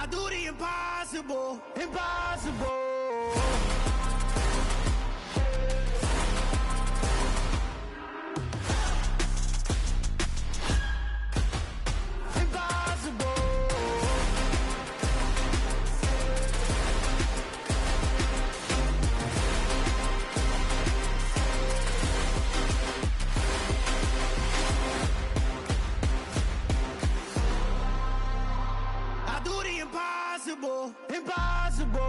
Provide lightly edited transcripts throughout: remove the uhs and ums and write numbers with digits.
I do the impossible, impossible. Impossible, impossible.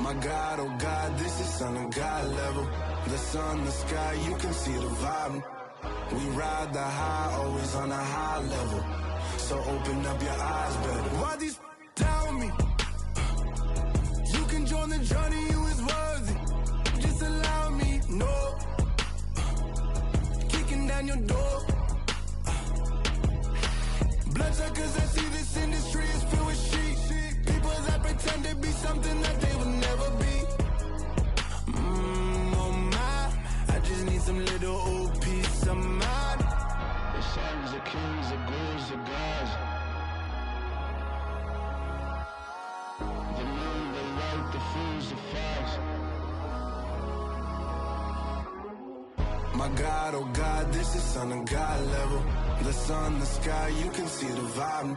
My God, oh God, this is Son of God level. The sun, the sky, you can see the vibe. We ride the high, always on a high level. So open up your eyes better. Why these tell me? You can join the journey, you is worthy. Just allow me, no. Kicking down your door. Bloodsuckers, I see this industry is filled with sheep. People that pretend to be something that they will never be. Oh my, I just need some little old peace of mind. The sons of kings, the ghouls, the gods. The moon, the light, the fools, the facts. My God, oh God, this is Son of God level. The sun, the sky, you can see the vibe.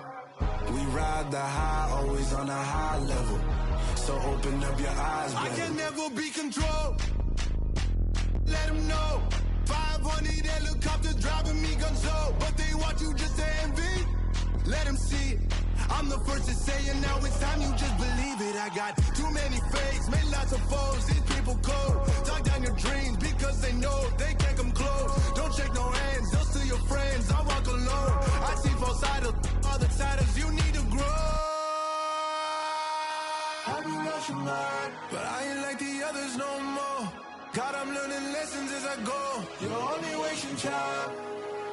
We ride the high, always on a high level. So open up your eyes, baby. I can never be controlled. Let them know. 500 helicopters driving me gunso. But they want you just to envy. Let them see it. I'm the first to say it, now it's time you just believe it. I got too many fakes, made lots of foes. These people cold. Talk down your dreams because they know they can't come close. Don't shake no hands, they'll steal your friends. I walk alone. I see both sides, all the titles you need to grow. I've been lost your mind, but I ain't like the others no more. God, I'm learning lessons as I go. You're only wasting time.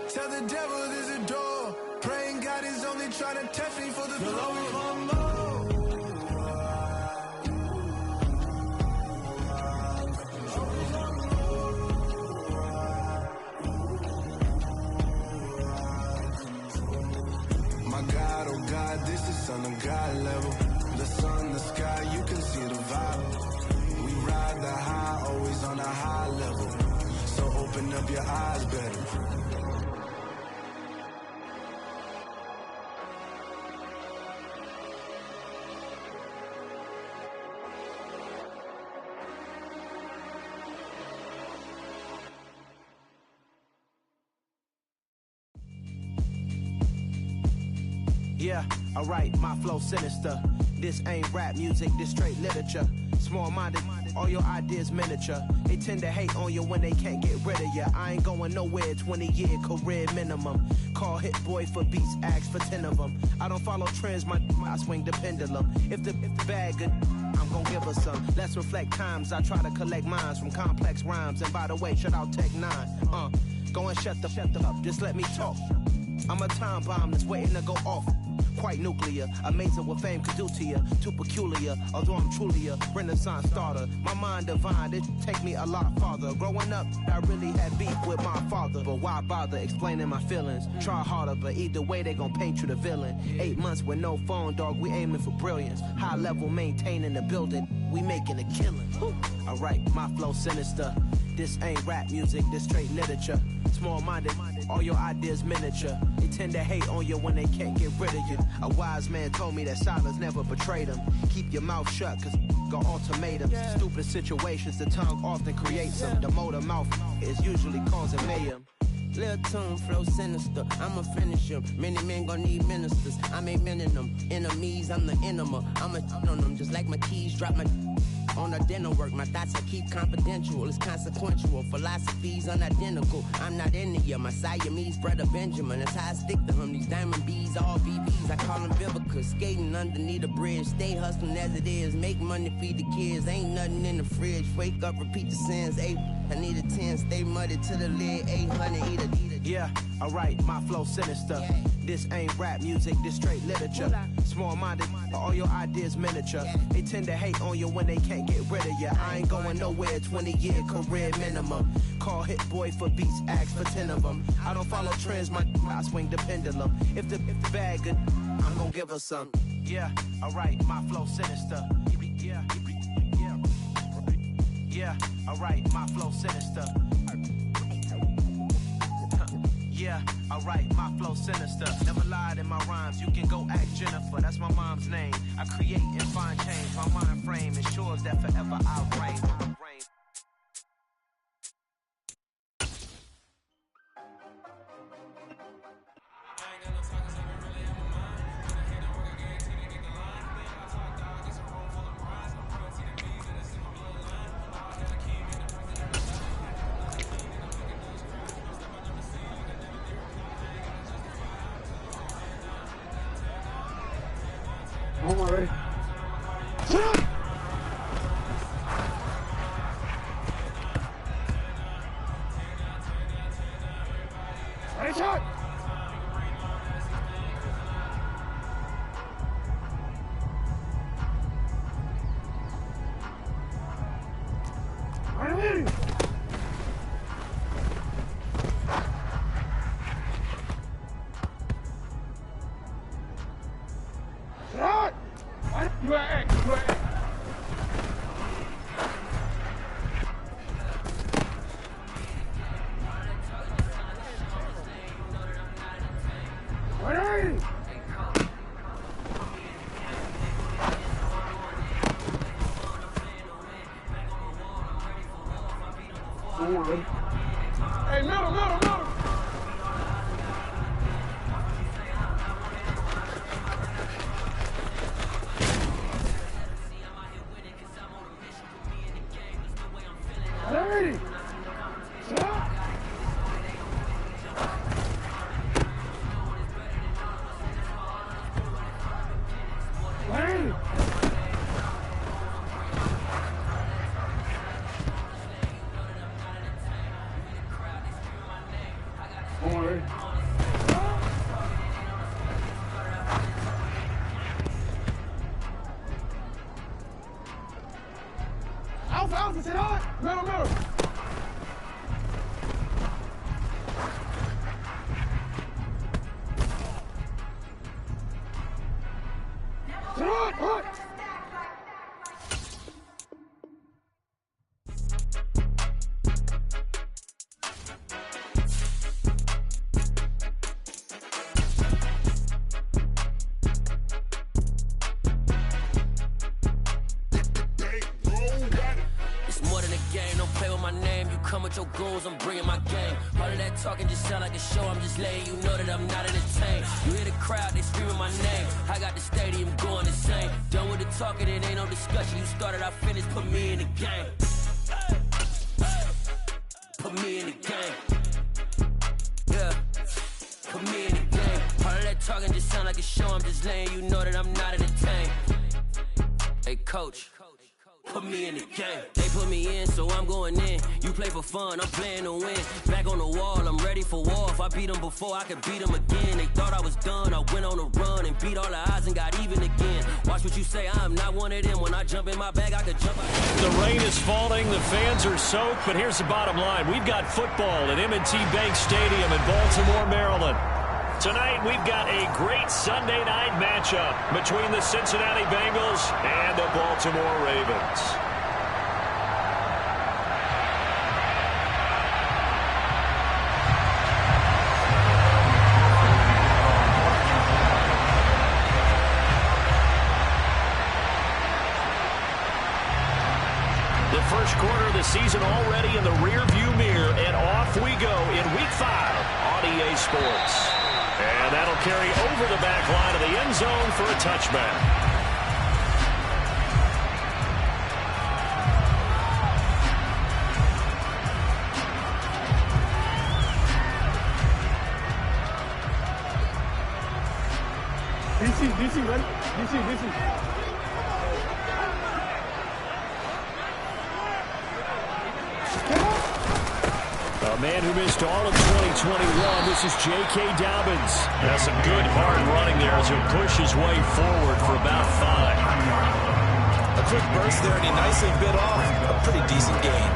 Tell the devil there's a door. Praying God is only trying to test me for the glory. You'll always want more. My God, oh God, this is Son of God level. The sun, the sky, you can see the vibe. We ride the high, always on a high level. So open up your eyes better. Yeah, alright, my flow sinister. This ain't rap music, this straight literature. Small-minded, all your ideas miniature. They tend to hate on you when they can't get rid of you. I ain't going nowhere, 20-year career minimum. Call Hit Boy for beats, ask for 10 of them. I don't follow trends, I swing the pendulum. If the bag good, I'm gon' give her some. Let's reflect times, I try to collect minds from complex rhymes. And by the way, shout out Tech 9. Go and shut the up, just let me talk. I'm a time bomb that's waiting to go off. Quite nuclear, amazing what fame could do to you. Too peculiar, although I'm truly a renaissance starter. My mind divine, it take me a lot farther. Growing up, I really had beef with my father. But why bother explaining my feelings? Try harder, but either way they gon' paint you the villain. 8 months with no phone, dog, we aiming for brilliance. High level maintaining the building, we making a killing. Alright, my flow sinister. This ain't rap music, this straight literature. Small-minded, all your ideas miniature. They tend to hate on you when they can't get rid of you. A wise man told me that silence never betrayed him. Keep your mouth shut, cause got ultimatums. Stupid situations, the tongue often creates them. The motor mouth is usually causing mayhem. Lil' tune, flow sinister, I'ma finish him. Many men gon' need ministers, I'm a men in them. Enemies, I'm the enema. I'ma on them, just like my keys, drop my on the dental work. My thoughts I keep confidential, it's consequential. Philosophies unidentical, I'm not into you. My Siamese brother Benjamin, that's how I stick to him. These diamond bees, all BBs. bitches, I call them Vivica. Skating underneath the bridge, stay hustling as it is. Make money, feed the kids, ain't nothing in the fridge. Wake up, repeat the sins, I need a 10, stay muddy to the lid, 800, eat a. Yeah, alright, my flow sinister. Yeah. This ain't rap music, this straight literature. Small-minded, all your ideas miniature. Yeah. They tend to hate on you when they can't get rid of you. I ain't going nowhere, 20-year career minimum. Call Hit Boy for beats, ask for 10 of them. I don't follow trends, I swing the pendulum. If the bag good, I'm gonna give her some. Yeah, alright, my flow sinister. Yeah, alright, my flow sinister. Yeah, alright, my flow sinister. Never lied in my rhymes, you can go ask Jennifer, that's my mom's name. I create and find change, my mind frame ensures that forever I'll reign. Don't worry. Ready, shot! Ready! Shot! You are X, you are X. Ready! Forward. Hey, middle! Ready! Shot! Ready! Forward. Alpha, sit on! Middle! Sit on! Hut! It's more than a game, don't play with my name. You come with your goons, I'm bringing my game. All of that talking just sound like a show, I'm just letting you know that I'm not entertained. You hear the crowd, they screaming my name. I got the stadium going insane. Done with the talking, it ain't no discussion. You started, I finished, put me in the game. Put me in the game. Yeah, put me in the game. All of that talking just sound like a show, I'm just letting you know that I'm not entertained. Hey, coach. Put me in the game. They put me in, so I'm going in. You play for fun, I'm playing to win. Back on the wall, I'm ready for war. If I beat them before, I could beat them again. They thought I was done, I went on a run and beat all the odds and got even again. Watch what you say, I'm not one of them. When I jump in my bag, I could jump out. The rain is falling, the fans are soaked, but here's the bottom line. We've got football at M&T Bank Stadium in Baltimore, Maryland. Tonight, we've got a great Sunday night matchup between the Cincinnati Bengals and the Baltimore Ravens. The first quarter of the season already in the rearview mirror, and off we go in Week 5 on EA Sports. And that'll carry over the back line of the end zone for a touchback. DC, man. DC. A man who missed all of 2021, this is J.K. Dobbins. That's some good hard running there as he'll push his way forward for about 5. A quick burst there, and he nicely bit off a pretty decent gain.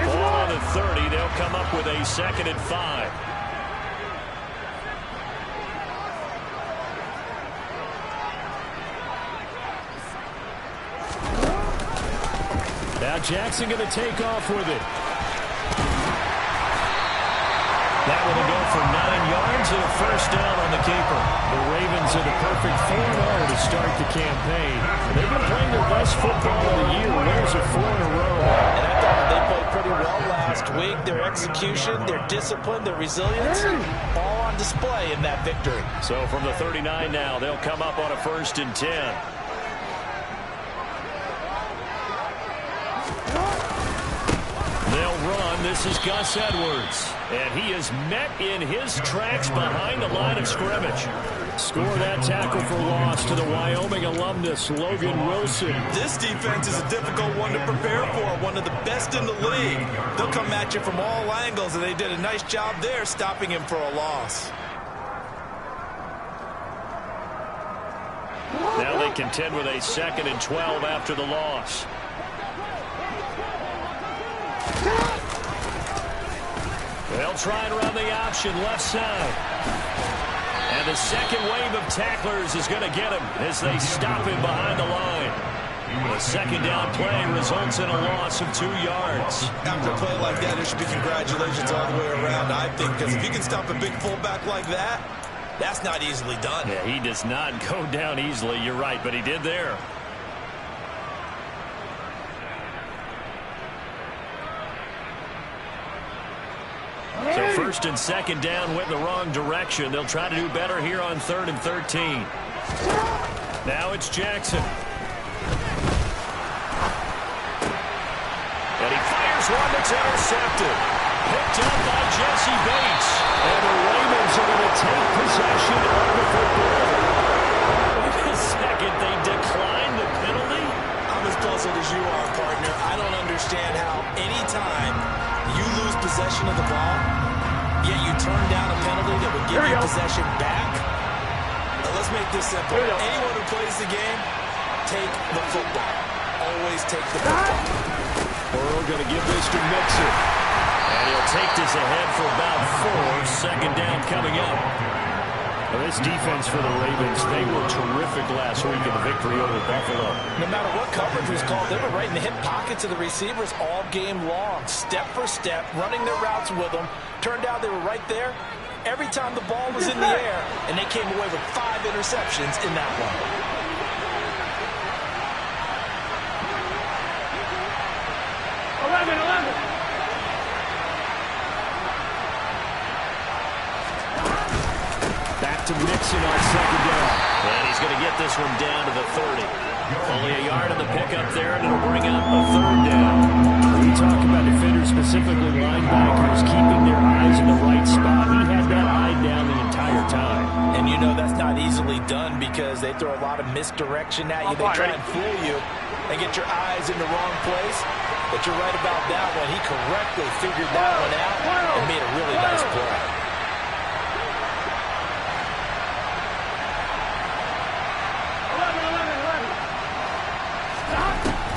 Ball on the 30, they'll come up with a 2nd and 5. Now Jackson going to take off with it. That one will go for 9 yards and a first down on the keeper. The Ravens are the perfect 4-0 to start the campaign. They've been playing their best football of the year. Winners of 4 in a row. And I thought they played pretty well last week. Their execution, their discipline, their resilience, all on display in that victory. So from the 39 now, they'll come up on a 1st and 10. They'll run. This is Gus Edwards. And he is met in his tracks behind the line of scrimmage. Score that tackle for loss to the Wyoming alumnus, Logan Wilson. This defense is a difficult one to prepare for, one of the best in the league. They'll come at you from all angles, and they did a nice job there stopping him for a loss. Now they contend with a 2nd and 12 after the loss. They'll try and run the option left side. And the second wave of tacklers is going to get him as they stop him behind the line. The 2nd down play results in a loss of 2 yards. After a play like that, there should be congratulations all the way around, I think, because if you can stop a big fullback like that, that's not easily done. Yeah, he does not go down easily. You're right, but he did there. So 1st and 2nd down went in the wrong direction. They'll try to do better here on 3rd and 13. Now it's Jackson. And he fires one that's intercepted. Picked up by Jesse Bates. And the Ravens are going to take possession of the football. Wait a second, they declined the penalty? I'm as puzzled as you are, partner. I don't understand how any time you lose possession of the ball, yet you turn down a penalty that would give you possession back. Now, let's make this simple. Anyone who plays the game, take the football. Always take the football. Burrow going to give this to Mixon. And he'll take this ahead for about 4. 2nd down coming up. Well, this defense for the Ravens, they were terrific last week in the victory over Buffalo. No matter what coverage was called, they were right in the hip pockets of the receivers all game long, step for step, running their routes with them. Turned out they were right there every time the ball was in the air, and they came away with 5 interceptions in that one. Back to Mixon on 2nd down. And he's going to get this one down to the 30. Only a yard on the pickup there, and it'll bring up a 3rd down. We talk about defenders, specifically linebackers, keeping their eyes in the right spot. He had that eye down the entire time. And you know that's not easily done because they throw a lot of misdirection at you. They try and fool you and get your eyes in the wrong place. But you're right about that one. He correctly figured that one out and made a really nice play.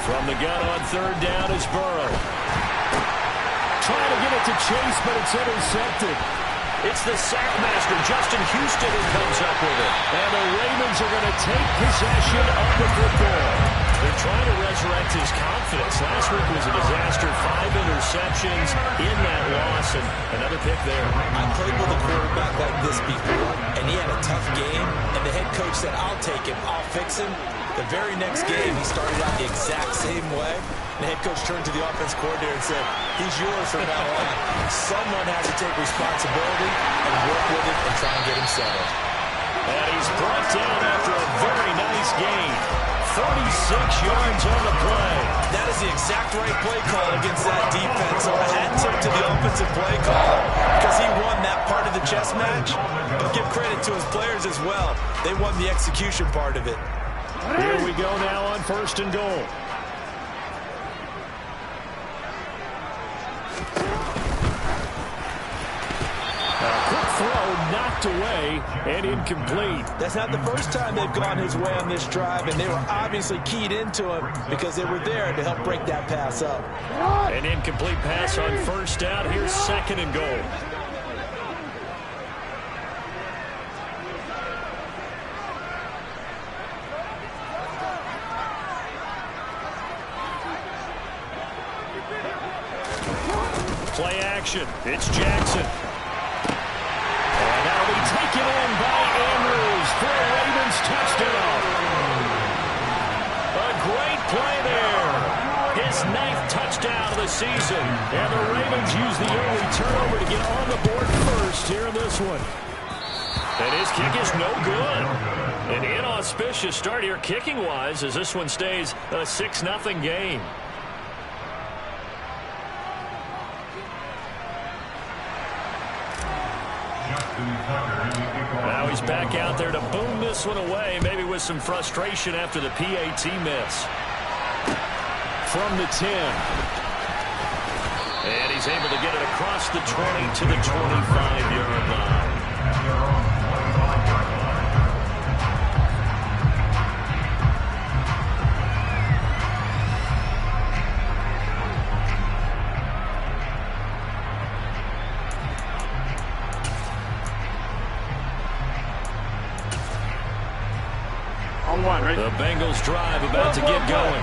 From the gun on 3rd down is Burrow. Trying to get it to Chase, but it's intercepted. It's the sackmaster, Justin Houston, who comes up with it. And the Ravens are going to take possession of the football. They're trying to resurrect his confidence. Last week was a disaster. 5 interceptions in that loss, and another pick there. I played with a quarterback like this before, and he had a tough game, and the head coach said, I'll take him, I'll fix him. The very next game, he started out the exact same way. The head coach turned to the offense coordinator and said, he's yours from now on. Someone has to take responsibility and work with it and try and get him settled. And he's brought down after a very nice game. 46 yards on the play. That is the exact right play call against that defense. So a hat tip to the offensive play caller because he won that part of the chess match. But give credit to his players as well. They won the execution part of it. Here we go now on 1st and goal. Throw knocked away and incomplete. That's not the first time they've gone his way on this drive, and they were obviously keyed into him because they were there to help break that pass up. An incomplete pass on 1st down. Here's 2nd and goal. Play action. It's Jackson. Taken in by Andrews for a Ravens touchdown. A great play there. His 9th touchdown of the season. And the Ravens use the early turnover to get on the board first here in this one. And his kick is no good. An inauspicious start here kicking-wise as this one stays a 6-0 game. Now he's back out there to boom this one away, maybe with some frustration after the PAT miss. From the 10. And he's able to get it across the 20 to the 25-yard line. The Bengals drive about to get going.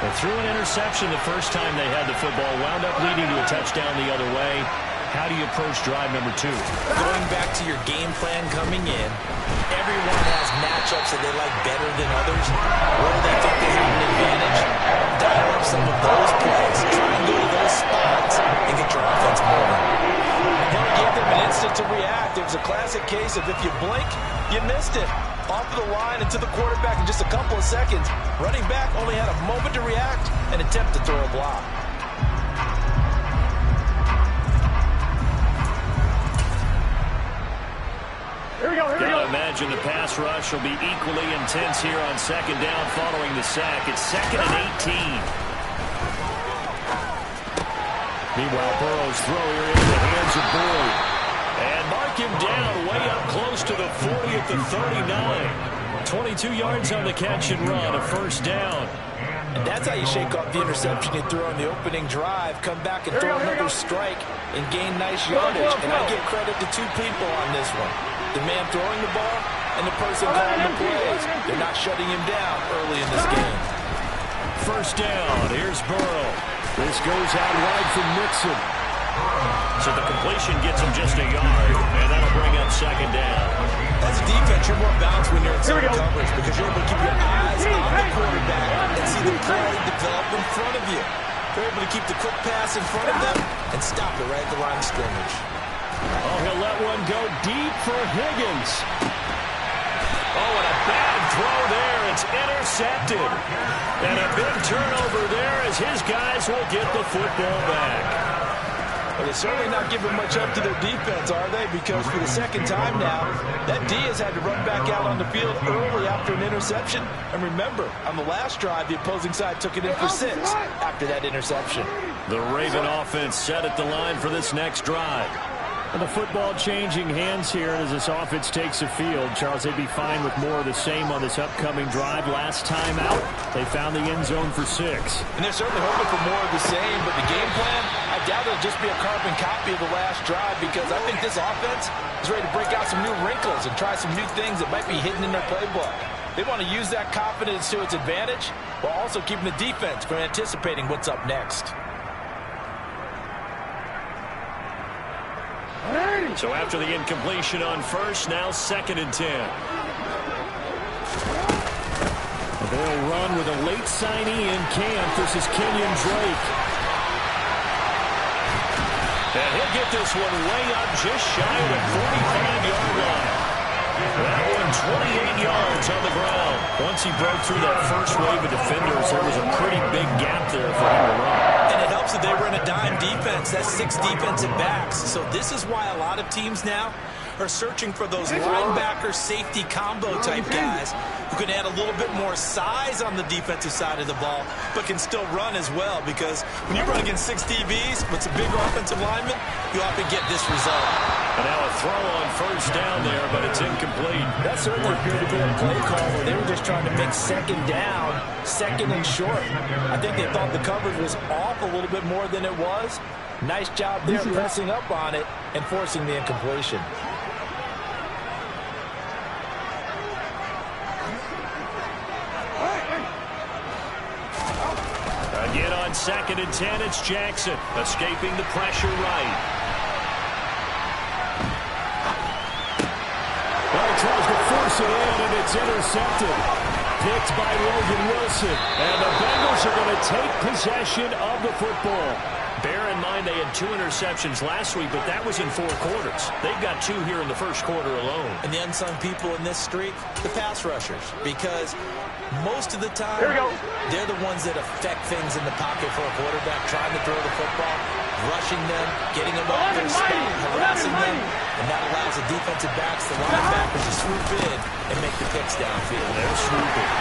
They threw an interception the first time they had the football, wound up leading to a touchdown the other way. How do you approach drive number 2? Going back to your game plan coming in, everyone has matchups that they like better than others. Where they think they have an advantage, dial up some of those plays, try and go to those spots, and get your offense moving. Hill gave them an instant to react. It was a classic case of if you blink, you missed it. Off the line and to the quarterback in just a couple of seconds. Running back only had a moment to react and attempt to throw a block. Here we go. Gotta imagine the pass rush will be equally intense here on 2nd down following the sack. It's 2nd and 18. Meanwhile, Burrow's throw here into the hands of Boyd. And mark him down way up close to the 40 at the 39. 22 yards on the catch and run, a 1st down. And that's how you shake off the interception you threw on the opening drive, come back and throw another strike and gain nice yardage. And I give credit to 2 people on this one. The man throwing the ball and the person calling the plays. They're not shutting him down early in this game. 1st down, here's Burrow. This goes out wide from Mixon. So the completion gets him just a yard, and that'll bring up 2nd down. As a defense, you're more balanced when you're in zone coverage because you're able to keep your eyes on the quarterback and see the play develop in front of you. You're able to keep the quick pass in front of them and stop it right at the line of scrimmage. Oh, he'll let one go deep for Higgins. Oh, and a bad throw there. It's intercepted. And a big turnover there as his guys will get the football back. Well, they're certainly not giving much up to their defense, are they? Because for the 2nd time now, that D has had to run back out on the field early after an interception. And remember, on the last drive, the opposing side took it in for 6 after that interception. The Raven offense set at the line for this next drive. And the football changing hands here as this offense takes the field. Charles, they'd be fine with more of the same on this upcoming drive. Last time out, they found the end zone for 6. And they're certainly hoping for more of the same, but the game plan, I doubt it'll just be a carbon copy of the last drive because I think this offense is ready to break out some new wrinkles and try some new things that might be hidden in their playbook. They want to use that confidence to its advantage while also keeping the defense from anticipating what's up next. So after the incompletion on 1st, now 2nd and 10. They'll run with a late signee in camp. This is Kenyon Drake. And he'll get this one way up just shy of the 45-yard line. That one 28 yards on the ground. Once he broke through that first wave of defenders, there was a pretty big gap there for him to run. And it helps that they were in a dime defense. That's 6 defensive backs. So this is why a lot of teams now are searching for those linebacker safety combo type guys who can add a little bit more size on the defensive side of the ball, but can still run as well, because when you run against 6 DBs with some bigger offensive linemen, you often get this result. And now a throw on first down there, but it's incomplete. That certainly appeared to be a play call where they were just trying to make second down, second and short. I think they thought the coverage was off a little bit more than it was. Nice job there pressing up on it and forcing the incompletion. Again on 2nd and 10, it's Jackson escaping the pressure right. Well, tries to force it in, and it's intercepted. Picked by Logan Wilson. And the Bengals are going to take possession of the football. Bear in mind they had 2 interceptions last week, but that was in 4 quarters. They've got 2 here in the first quarter alone. And the unsung people in this streak, the pass rushers, because most of the time, they're the ones that affect things in the pocket for a quarterback, trying to throw the football, rushing them, getting them off their spot, harassing them, and that allows the defensive backs, the linebackers, to swoop in and make the picks downfield. They're swooping.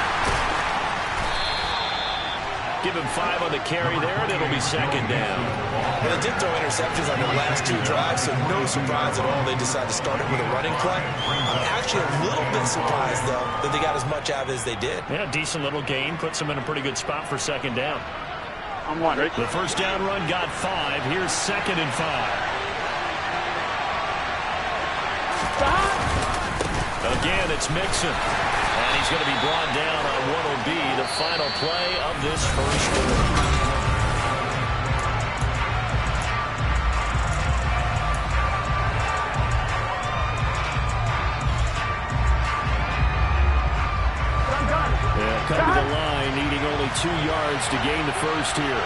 Give him 5 on the carry there, and it'll be 2nd down. Well, they did throw interceptions on their last 2 drives, so no surprise at all they decided to start it with a running play. I'm actually a little bit surprised, though, that they got as much out of it as they did. Yeah, decent little gain. Puts them in a pretty good spot for 2nd down. I'm one, right? The first down run got 5. Here's 2nd and 5. Again, it's Mixon. And he's going to be brought down on what will be the final play of this first quarter. Cut to the line, needing only 2 yards to gain the first here.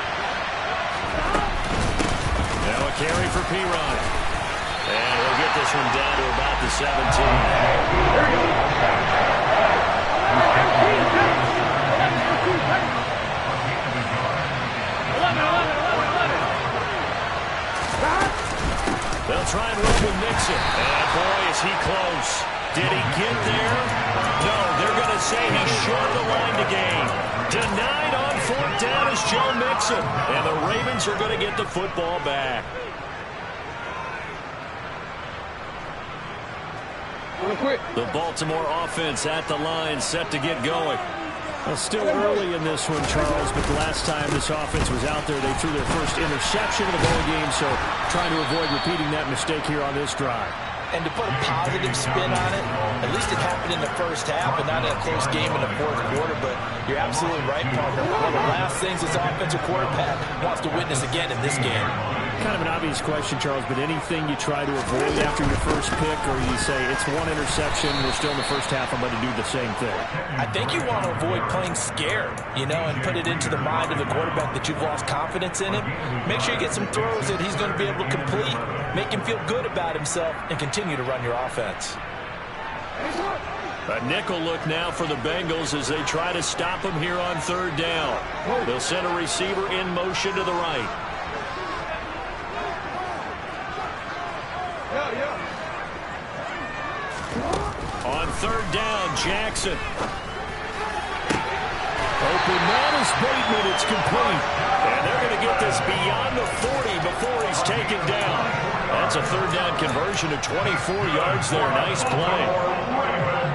Now a carry for Perine. And he'll get this one down to about the 17. There we go. They'll try and run with Mixon. And boy, is he close. Did he get there? No, they're going to say he's short the line to gain. Denied on 4th down is Joe Mixon. And the Ravens are going to get the football back. The Baltimore offense at the line, set to get going. Well, still early in this one, Charles, but the last time this offense was out there, they threw their first interception of the ball game, so trying to avoid repeating that mistake here on this drive. And to put a positive spin on it, at least it happened in the first half and not in a close game in the 4th quarter, but you're absolutely right, partner. One of the last things this offensive quarterback wants to witness again in this game. Kind of an obvious question, Charles, but anything you try to avoid after your first pick, or you say it's 1 interception, we're still in the first half, I'm going to do the same thing? I think you want to avoid playing scared, you know, and put it into the mind of the quarterback that you've lost confidence in him. Make sure you get some throws that he's going to be able to complete, make him feel good about himself, and continue to run your offense. A nickel look now for the Bengals as they try to stop him here on 3rd down. They'll send a receiver in motion to the right. On 3rd down, Jackson. Open man is Bateman. It's complete. And they're going to get this beyond the 40 before he's taken down. That's a 3rd down conversion to 24 yards there. Nice play.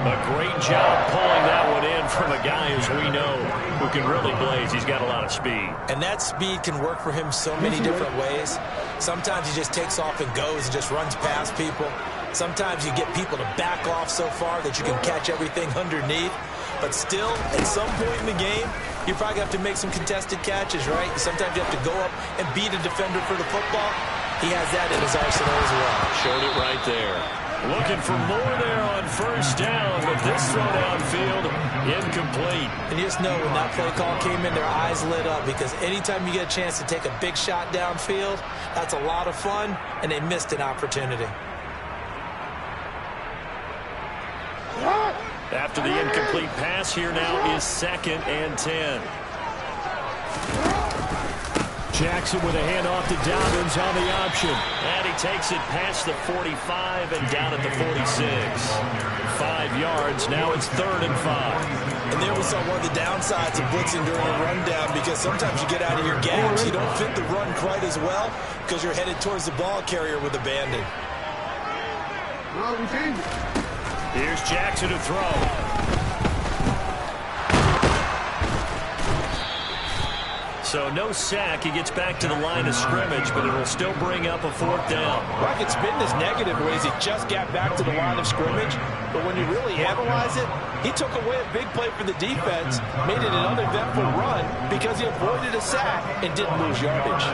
A great job pulling that one in from a guy, as we know, who can really blaze. He's got a lot of speed. And that speed can work for him so many different ways. Sometimes he just takes off and goes and just runs past people. Sometimes you get people to back off so far that you can catch everything underneath. But still, at some point in the game, you probably have to make some contested catches, right? Sometimes you have to go up and beat a defender for the football. He has that in his arsenal as well. Showed it right there. Looking for more there on 1st down, but this throw downfield, incomplete. And you just know when that play call came in, their eyes lit up, because anytime you get a chance to take a big shot downfield, that's a lot of fun, and they missed an opportunity. After the incomplete pass, here now is 2nd and 10. Jackson with a handoff to Dobbins on the option. And he takes it past the 45 and down at the 46. 5 yards. Now it's 3rd and 5. And there we saw one of the downsides of blitzing during a rundown, because sometimes you get out of your gaps. You don't fit the run quite as well because you're headed towards the ball carrier with abandon. Here's Jackson to throw. So no sack. He gets back to the line of scrimmage, but it'll still bring up a 4th down. Well, I could spin this negative ways. He just got back to the line of scrimmage, but when you really analyze it, he took away a big play for the defense, made it an uneventful run because he avoided a sack and didn't lose yardage.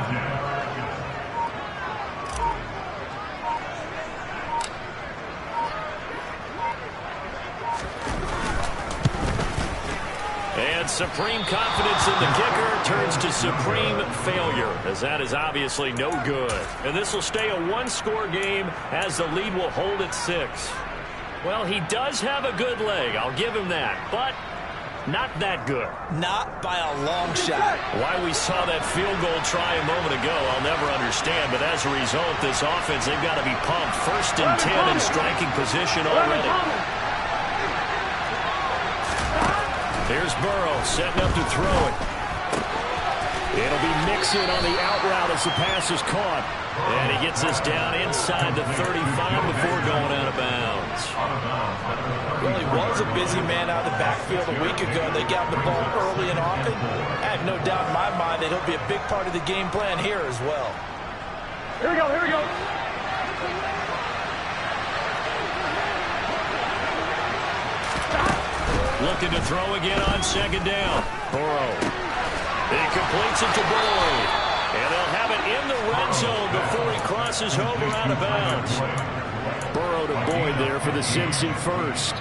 And supreme confidence in the kicker turns to supreme failure, as that is obviously no good. And this will stay a 1-score game as the lead will hold at 6. Well, he does have a good leg, I'll give him that, but not that good. Not by a long shot. Why we saw that field goal try a moment ago, I'll never understand, but as a result, this offense, they've got to be pumped. 1st and 10 in striking position already. Here's Burrow setting up to throw it. It'll be Mixon on the out route as the pass is caught. And he gets this down inside the 35 before going out of bounds. Well, he was a busy man out of the backfield a week ago. They got the ball early and often. I have no doubt in my mind that he'll be a big part of the game plan here as well. Here we go, here we go. Looking to throw again on 2nd down. Burrow. He completes it to Boyd. And they'll have it in the red zone before he crosses over out of bounds. Burrow to Boyd there for the Cincy first.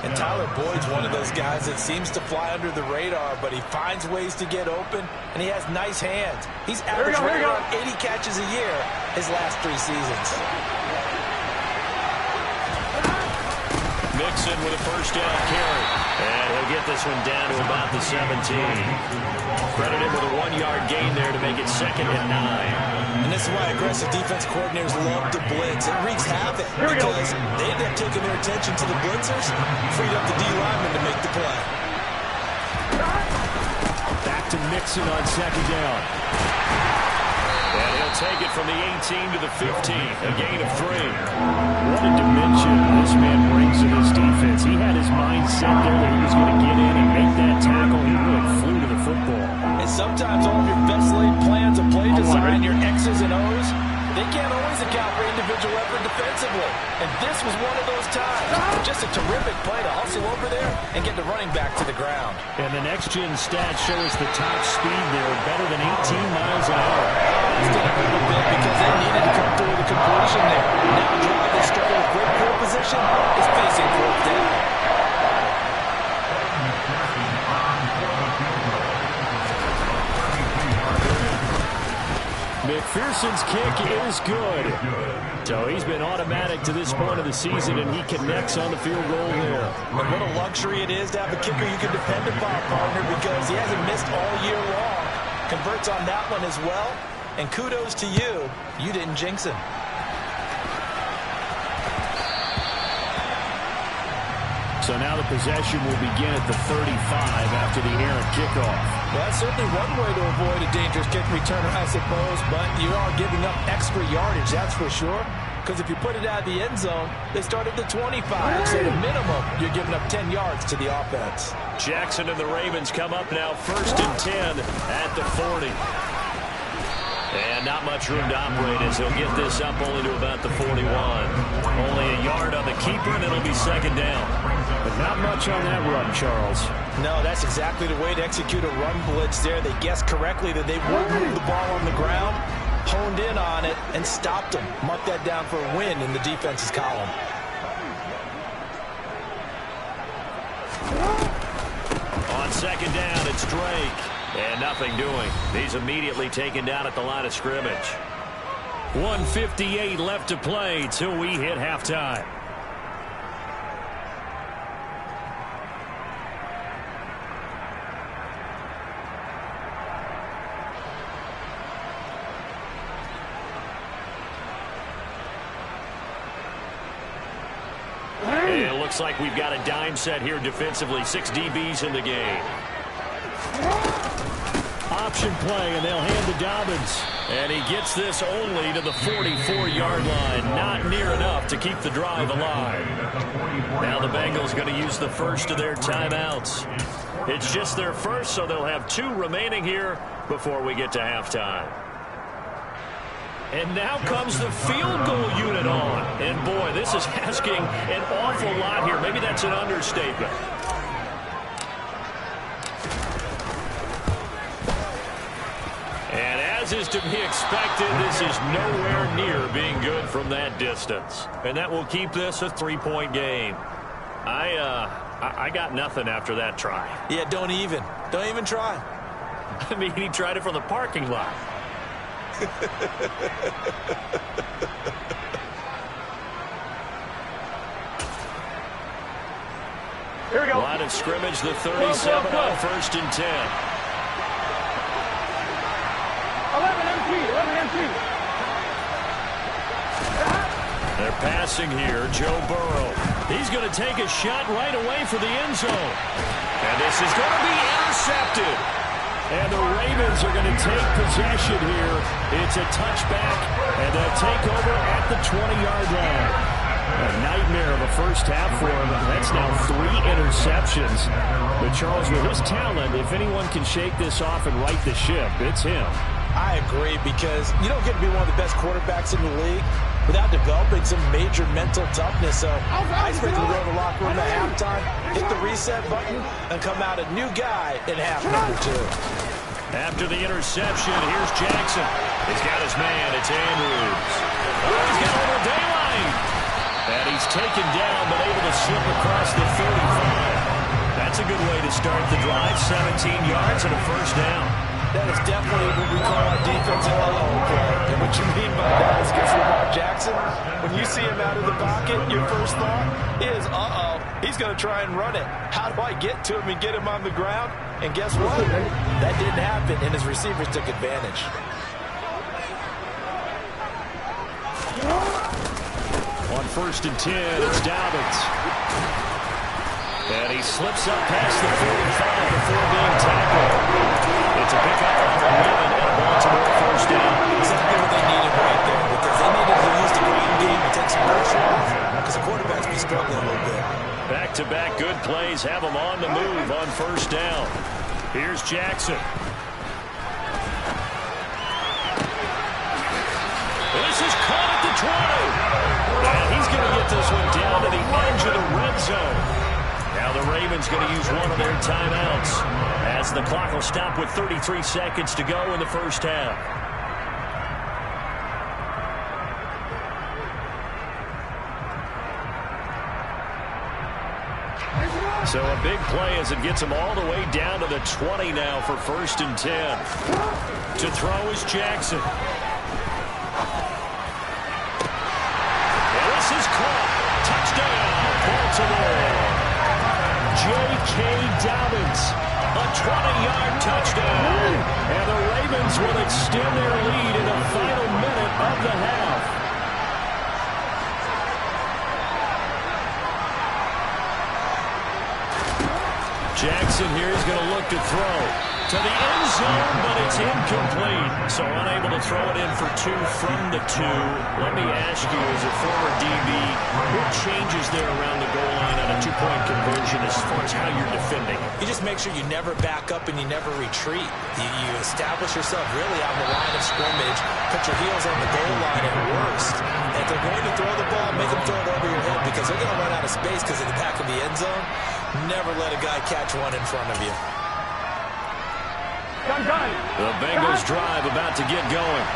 And Tyler Boyd's one of those guys that seems to fly under the radar, but he finds ways to get open, and he has nice hands. He's averaged around 80 catches a year his last 3 seasons. Mixon with a 1st down carry. And he'll get this one down to about the 17. Credit him with a 1-yard gain there to make it 2nd and 9. And this is why aggressive defense coordinators love to blitz. It wreaks havoc because they end up taking their attention to the blitzers, freed up the D-lineman to make the play. Back to Mixon on 2nd down. And he'll take it from the 18 to the 15, a gain of 3. What a dimension this man brings to this defense. He had his mind set there that he was going to get in and make that tackle. He really flew to the football. And sometimes all of your best laid plans of play design, your X's and O's, they can't always account for individual effort defensively. And this was one of those times. Just a terrific play to hustle over there and get the running back to the ground. And the next-gen stats show us the top speed there, better than 18 miles an hour. It's done a little bit because they needed to come through with a completion there. Now a drive that started with great field position is facing 4th down. McPherson's kick is good. So he's been automatic to this point of the season, and he connects on the field goal there. And what a luxury it is to have a kicker you can depend upon, partner, because he hasn't missed all year long. Converts on that one as well. And kudos to you. You didn't jinx him. So now the possession will begin at the 35 after the errant kickoff. Well, that's certainly one way to avoid a dangerous kick returner, I suppose, but you are giving up extra yardage, that's for sure. Because if you put it out of the end zone, they start at the 25. So at minimum, you're giving up 10 yards to the offense. Jackson and the Ravens come up now 1st and 10 at the 40. And not much room to operate as he'll get this up only to about the 41. Only a yard on the keeper, and it'll be 2nd down. But not much on that run, Charles. No, that's exactly the way to execute a run blitz there. They guessed correctly that they would move the ball on the ground, honed in on it, and stopped them. Mark that down for a win in the defense's column. On 2nd down, it's Drake. And nothing doing. He's immediately taken down at the line of scrimmage. 1:58 left to play till we hit halftime. looks like we've got a dime set here defensively. 6 DBs in the game. Option play, and they'll hand to Dobbins. And he gets this only to the 44-yard line. Not near enough to keep the drive alive. Now the Bengals going to use the first of their timeouts. It's just their first, so they'll have 2 remaining here before we get to halftime. And now comes the field goal unit on. And boy, this is asking an awful lot here. Maybe that's an understatement. And as is to be expected, this is nowhere near being good from that distance. And that will keep this a 3-point game. I got nothing after that try. Yeah, don't even try. I mean, he tried it from the parking lot. Here we go. Line of scrimmage, the 37 on 1st and 10. 11 MT. They're passing here. Joe Burrow. He's going to take a shot right away for the end zone. And this is going to be intercepted. And the Ravens are going to take possession here. It's a touchback, and they'll take over at the 20-yard line. A nightmare of a first half for him. That's now 3 interceptions. But Charles, with his talent, if anyone can shake this off and right the ship, it's him. I agree, because you don't get to be one of the best quarterbacks in the league without developing some major mental toughness. So I expect him to go to the locker room at halftime, hit the reset button, and come out a new guy in half number 2. After the interception, here's Jackson. He's got his man. It's Andrews. Oh, he's got a little daylight. And he's taken down, but able to slip across the 35. That's a good way to start the drive. 17 yards and a first down. That is definitely what we call our defensive uh-oh play. And what you mean by that is against Lamar Jackson, when you see him out of the pocket, your first thought is, uh-oh, he's going to try and run it. How do I get to him and get him on the ground? And guess what? That didn't happen, and his receivers took advantage. On 1st and 10, it's Dobbins. And he slips up past the 45 before being tackled. It's a pickup of 11 and a Baltimore first down. Exactly what they needed right there, because they needed to use the ground game and take some pressure off, because the quarterback's been struggling a little bit. Back-to-back good plays have them on the move on first down. Here's Jackson. This is caught at the 20. And he's going to get this one down to the edge of the red zone. Now the Ravens going to use one of their timeouts as the clock will stop with 33 seconds to go in the first half. So a big play as it gets them all the way down to the 20 now for 1st and 10. To throw is Jackson. And this is caught. Touchdown, Baltimore. J.K. Dobbins, a 20-yard touchdown. And the Ravens will extend their lead in the final minute of the half. Jackson here is going to look to throw to the end zone, but it's incomplete. So unable to throw it in for 2 from the 2. Let me ask you, as a former DB, what changes there around the goal line on a 2-point conversion as far as how you're defending? You just make sure you never back up and you never retreat. You establish yourself really on the line of scrimmage, put your heels on the goal line at worst. And if they're going to throw the ball, make them throw it over your head, because they're going to run out of space because of the back of the end zone. Never let a guy catch one in front of you. The Bengals drive about to get going.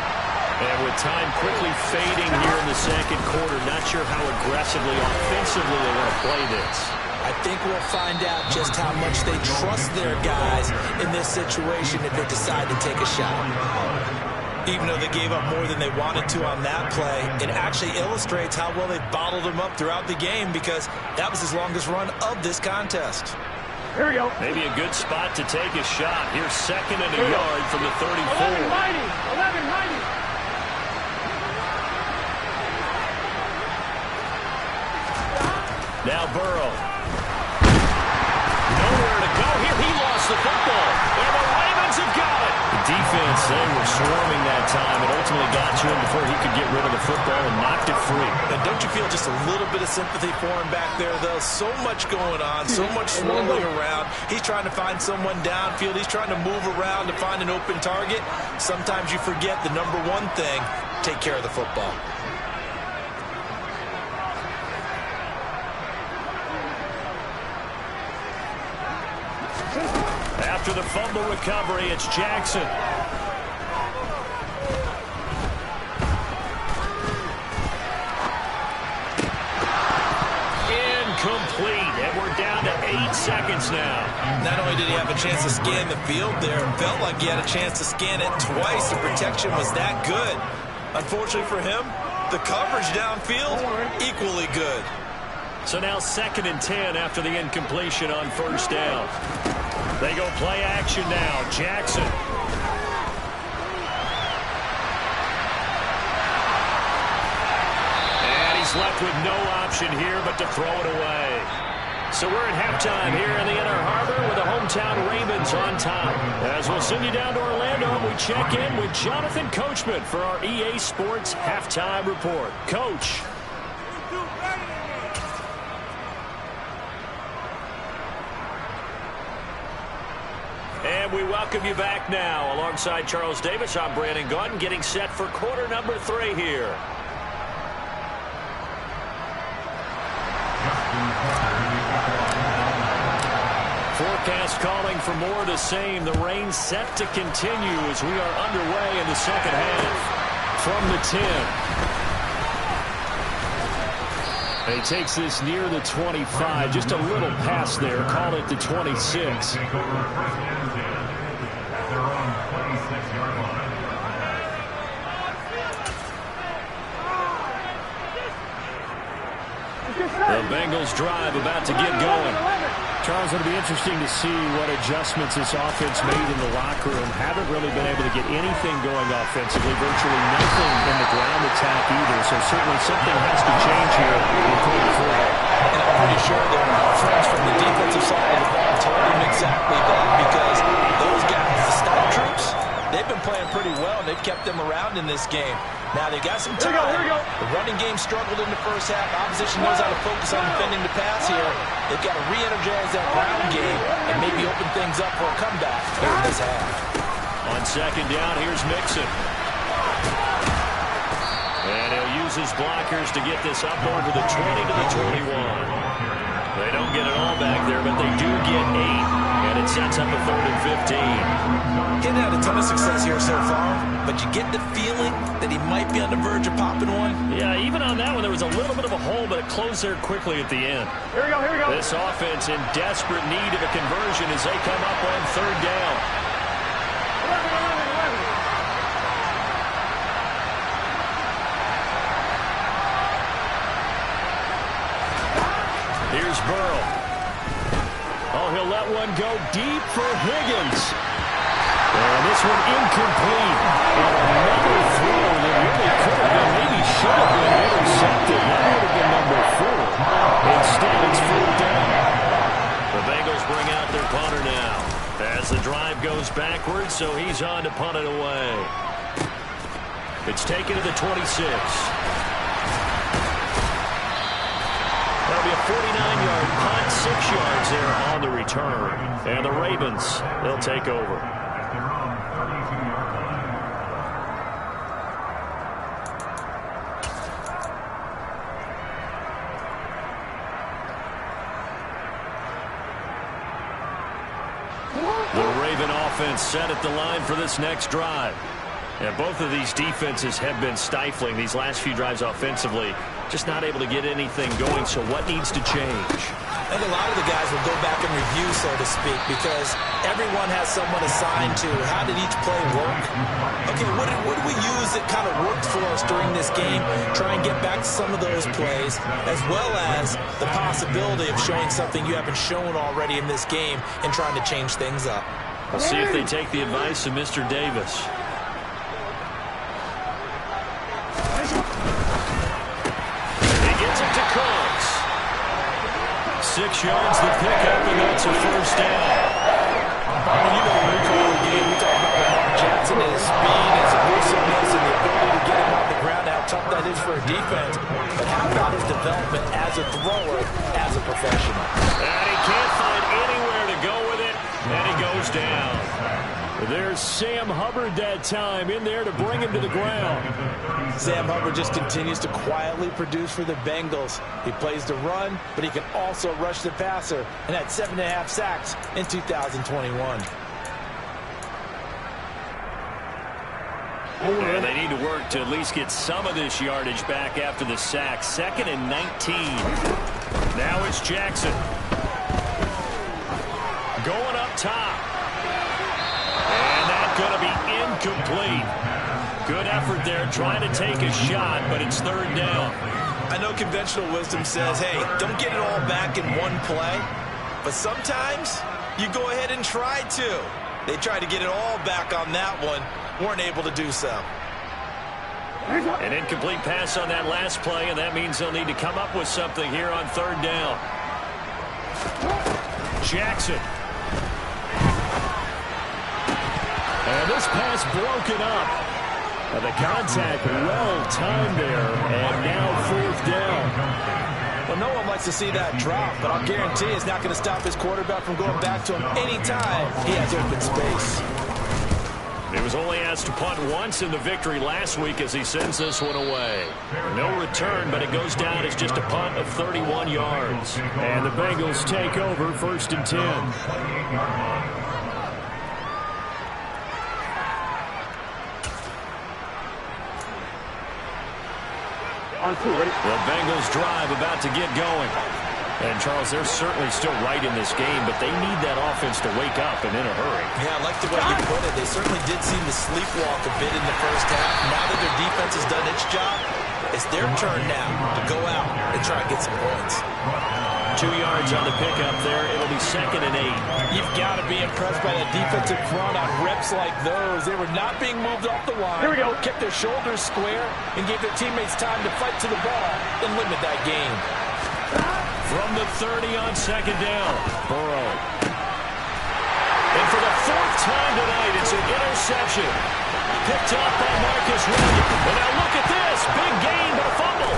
And with time quickly fading here in the second quarter, not sure how aggressively, offensively they want to play this. I think we'll find out just how much they trust their guys in this situation if they decide to take a shot. Even though they gave up more than they wanted to on that play, it actually illustrates how well they bottled them up throughout the game, because that was his longest run of this contest. Here we go. Maybe a good spot to take a shot. Here's 2nd and a yard from the 34. 11-90. Now Burrow. Nowhere to go here. He lost the football. And the Ravens have got it. The defense, they were swarming that time. It ultimately got to him before he could get rid of the football and knocked it free. And don't you feel just a little bit of sympathy for him back there, though? So much going on, so much swirling around. He's trying to find someone downfield. He's trying to move around to find an open target. Sometimes you forget the number one thing, take care of the football. After the fumble recovery, it's Jackson. Incomplete, and we're down to 8 seconds now. Not only did he have a chance to scan the field there, it felt like he had a chance to scan it twice. The protection was that good. Unfortunately for him, the coverage downfield, equally good. So now 2nd and 10 after the incompletion on first down. They go play action now. Jackson. And he's left with no option here but to throw it away. So we're at halftime here in the Inner Harbor with the hometown Ravens on top. As we'll send you down to Orlando, we check in with Jonathan Coachman for our EA Sports Halftime Report. Coach. And we welcome you back now. Alongside Charles Davis, I'm Brandon Gaudin, getting set for quarter number 3 here. Forecast calling for more of the same. The rain set to continue as we are underway in the second half. From the 10. He takes this near the 25, just a little past there, call it the 26. The Bengals drive about to get going. Charles, it'll be interesting to see what adjustments this offense made in the locker room. Haven't really been able to get anything going offensively, virtually nothing in the ground attack either. So certainly something has to change here in quarter 3. And I'm pretty sure their friends from the defensive side of the ball told them exactly that, because those guys, the star troops, they've been playing pretty well. They've kept them around in this game. Now they got some time. Here we go. The running game struggled in the first half. Opposition knows how to focus on defending the pass here. They've got to re-energize that ground game and maybe open things up for a comeback here in this half. On second down, here's Mixon. And he'll use his blockers to get this up over the 20 to the 21. They don't get it all back there, but they do get 8. And it sets up a 3rd and 15. Getting had a ton of success here so far, but you get the feeling that he might be on the verge of popping one. Yeah, even on that one, there was a little bit of a hole, but it closed there quickly at the end. Here we go, here we go. This offense in desperate need of a conversion as they come up on 3rd down. 11. Here's Burrow. Oh, he'll let one go deep for Higgins. And this one incomplete. And another throw that really could have been, maybe should have been intercepted. That would have been number 4. Instead, it's 4th down. The Bengals bring out their punter now. As the drive goes backwards, so he's on to punt it away. It's taken to the 26. That'll be a 49-yard punt, 6 yards there on the return. And the Ravens, they'll take over. The Raven offense set at the line for this next drive. And both of these defenses have been stifling these last few drives offensively. Just not able to get anything going, so what needs to change? I think a lot of the guys will go back and review, so to speak, because everyone has someone assigned to how did each play work. Okay, what did we use that kind of worked for us during this game? Try and get back to some of those plays, as well as the possibility of showing something you haven't shown already in this game and trying to change things up. We'll see if they take the advice of Mr. Davis. 6 yards the pickup, and that's a first down. You know, when we call the game, we talk about Lamar Jackson and his speed, his elusiveness, and the ability to get him on the ground, how tough that is for a defense. But how about his development as a thrower, as a professional? And he can't find anywhere to go with it, and he goes down. There's Sam Hubbard that time in there to bring him to the ground. Sam Hubbard just continues to quietly produce for the Bengals. He plays the run, but he can also rush the passer, and had 7.5 sacks in 2021. And they need to work to at least get some of this yardage back after the sack. 2nd and 19. Now it's Jackson. Going up top. And that's going to be incomplete. Good effort there trying to take a shot, but it's 3rd down. I know conventional wisdom says, hey, don't get it all back in one play. But sometimes you go ahead and try to. They tried to get it all back on that one. Weren't able to do so. An incomplete pass on that last play, and that means they'll need to come up with something here on 3rd down. Jackson. And this pass broken up. And the contact well-timed there, and now 4th down. Well, no one likes to see that drop, but I'll guarantee it's not going to stop his quarterback from going back to him anytime he has open space. He was only asked to punt once in the victory last week as he sends this one away. No return, but it goes down as just a punt of 31 yards. And the Bengals take over 1st and 10. On 2, ready? The Bengals drive about to get going. And, Charles, they're certainly still right in this game, but they need that offense to wake up and in a hurry. Yeah, I like the way you put it. They certainly did seem to sleepwalk a bit in the first half. Now that their defense has done its job, it's their turn now to go out and try and get some points. 2 yards on the pickup there. It'll be 2nd and 8. You've got to be impressed by that defensive front on reps like those. They were not being moved off the line. Here we go. Kept their shoulders square and gave their teammates time to fight to the ball and limit that game. From the 30 on 2nd down, Burrow. And for the 4th time tonight, it's an interception. Picked up by Marcus Williams. And now look at this. Big gain, but a fumble.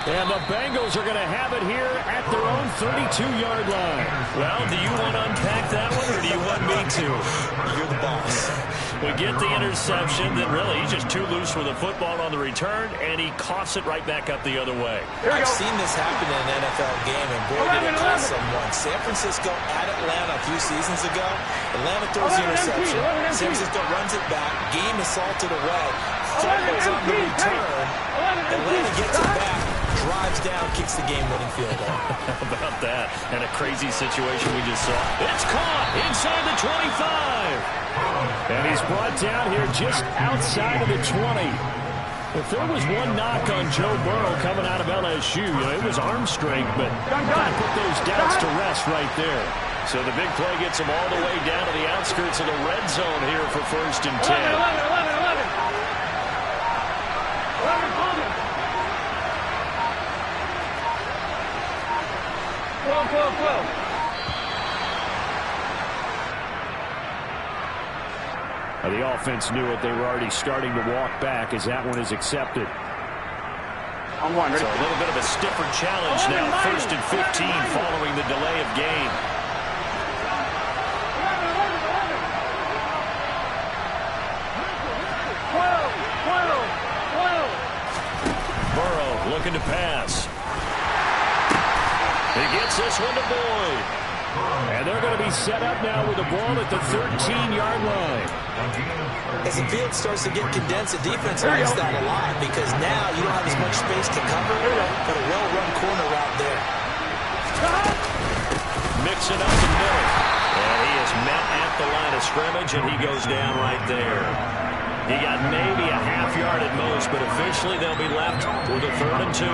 And the Bengals are going to have it here at their own 32-yard line. Well, do you want to unpack that one, or do you want me to? You're the boss. We get the interception, then really he's just too loose with the football on the return, and he coughs it right back up the other way. I've seen this happen in an NFL game, and boy, did it cost someone. San Francisco at Atlanta a few seasons ago. Atlanta throws the interception. San Francisco runs it back. Game is salted away. Fumbles on the return. Atlanta gets it back. Drives down, kicks the game-winning field goal. How about that? And a crazy situation we just saw. It's caught inside the 25. And he's brought down here just outside of the 20. If there was one knock on Joe Burrow coming out of LSU, it was arm strength, but kind of put those doubts to rest right there. So the big play gets him all the way down to the outskirts of the red zone here for 1st and 10. 12. The offense knew it. They were already starting to walk back as that one is accepted. On 1, ready? So a little bit of a stiffer challenge now. 1st and 15 following the delay of game. Burrow looking to pass. He gets this one to Boyd. And they're going to be set up now with the ball at the 13-yard line. As the field starts to get condensed, the defense likes that a lot because now you don't have as much space to cover, but a well-run corner route there. Mixing up the middle. And he is met at the line of scrimmage, and he goes down right there. He got maybe a half yard at most, but officially they'll be left with a 3rd and 2.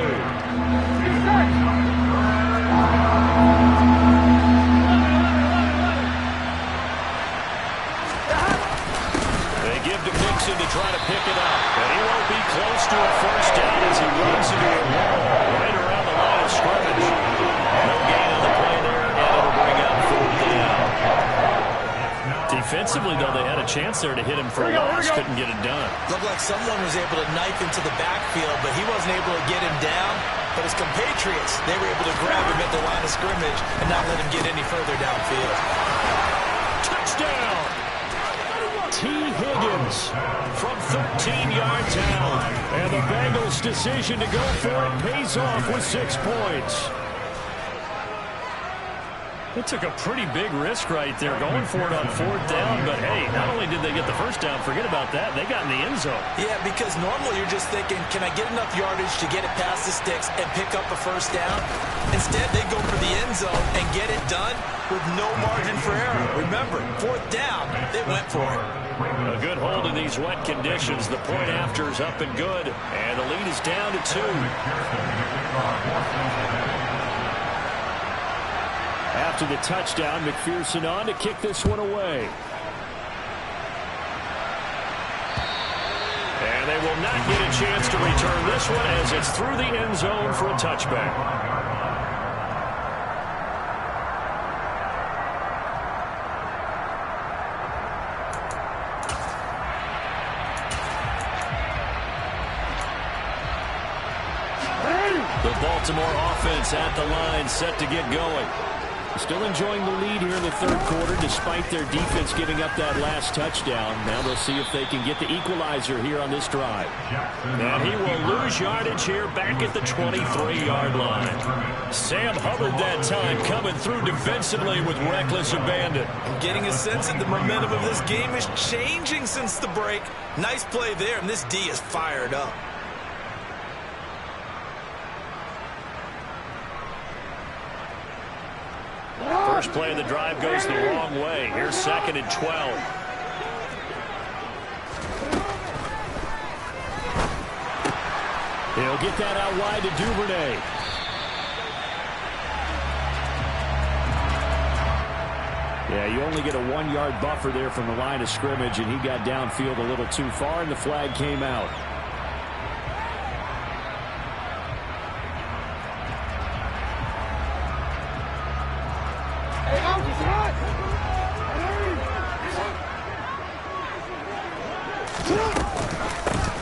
To try to pick it up, but he won't be close to a 1st down as he runs into a wall right around the line of scrimmage. Defensively, though, they had a chance there to hit him for a loss. Couldn't get it done. Looked like someone was able to knife him to the backfield, but he wasn't able to get him down. But his compatriots, they were able to grab him at the line of scrimmage and not let him get any further downfield. Touchdown! T. Higgins from 13 yards out. And the Bengals' decision to go for it pays off with 6 points. They took a pretty big risk right there going for it on 4th down. But, hey, not only did they get the first down, forget about that, they got in the end zone. Yeah, because normally you're just thinking, can I get enough yardage to get it past the sticks and pick up a first down? Instead, they go for the end zone and get it done with no margin for error. Remember, 4th down, they went for it. A good hold in these wet conditions. The point after is up and good. And the lead is down to 2. After the touchdown, McPherson on to kick this one away. And they will not get a chance to return this one as it's through the end zone for a touchback. The Baltimore offense at the line, set to get going. Still enjoying the lead here in the 3rd quarter, despite their defense giving up that last touchdown. Now they'll see if they can get the equalizer here on this drive. And he will lose yardage here back at the 23-yard line. Sam Hubbard that time coming through defensively with reckless abandon. I'm getting a sense that the momentum of this game is changing since the break. Nice play there, and this D is fired up. First play of the drive goes the wrong way. Here's 2nd and 12. He'll get that out wide to Duvernay. Yeah, you only get a 1-yard buffer there from the line of scrimmage, and he got downfield a little too far, and the flag came out.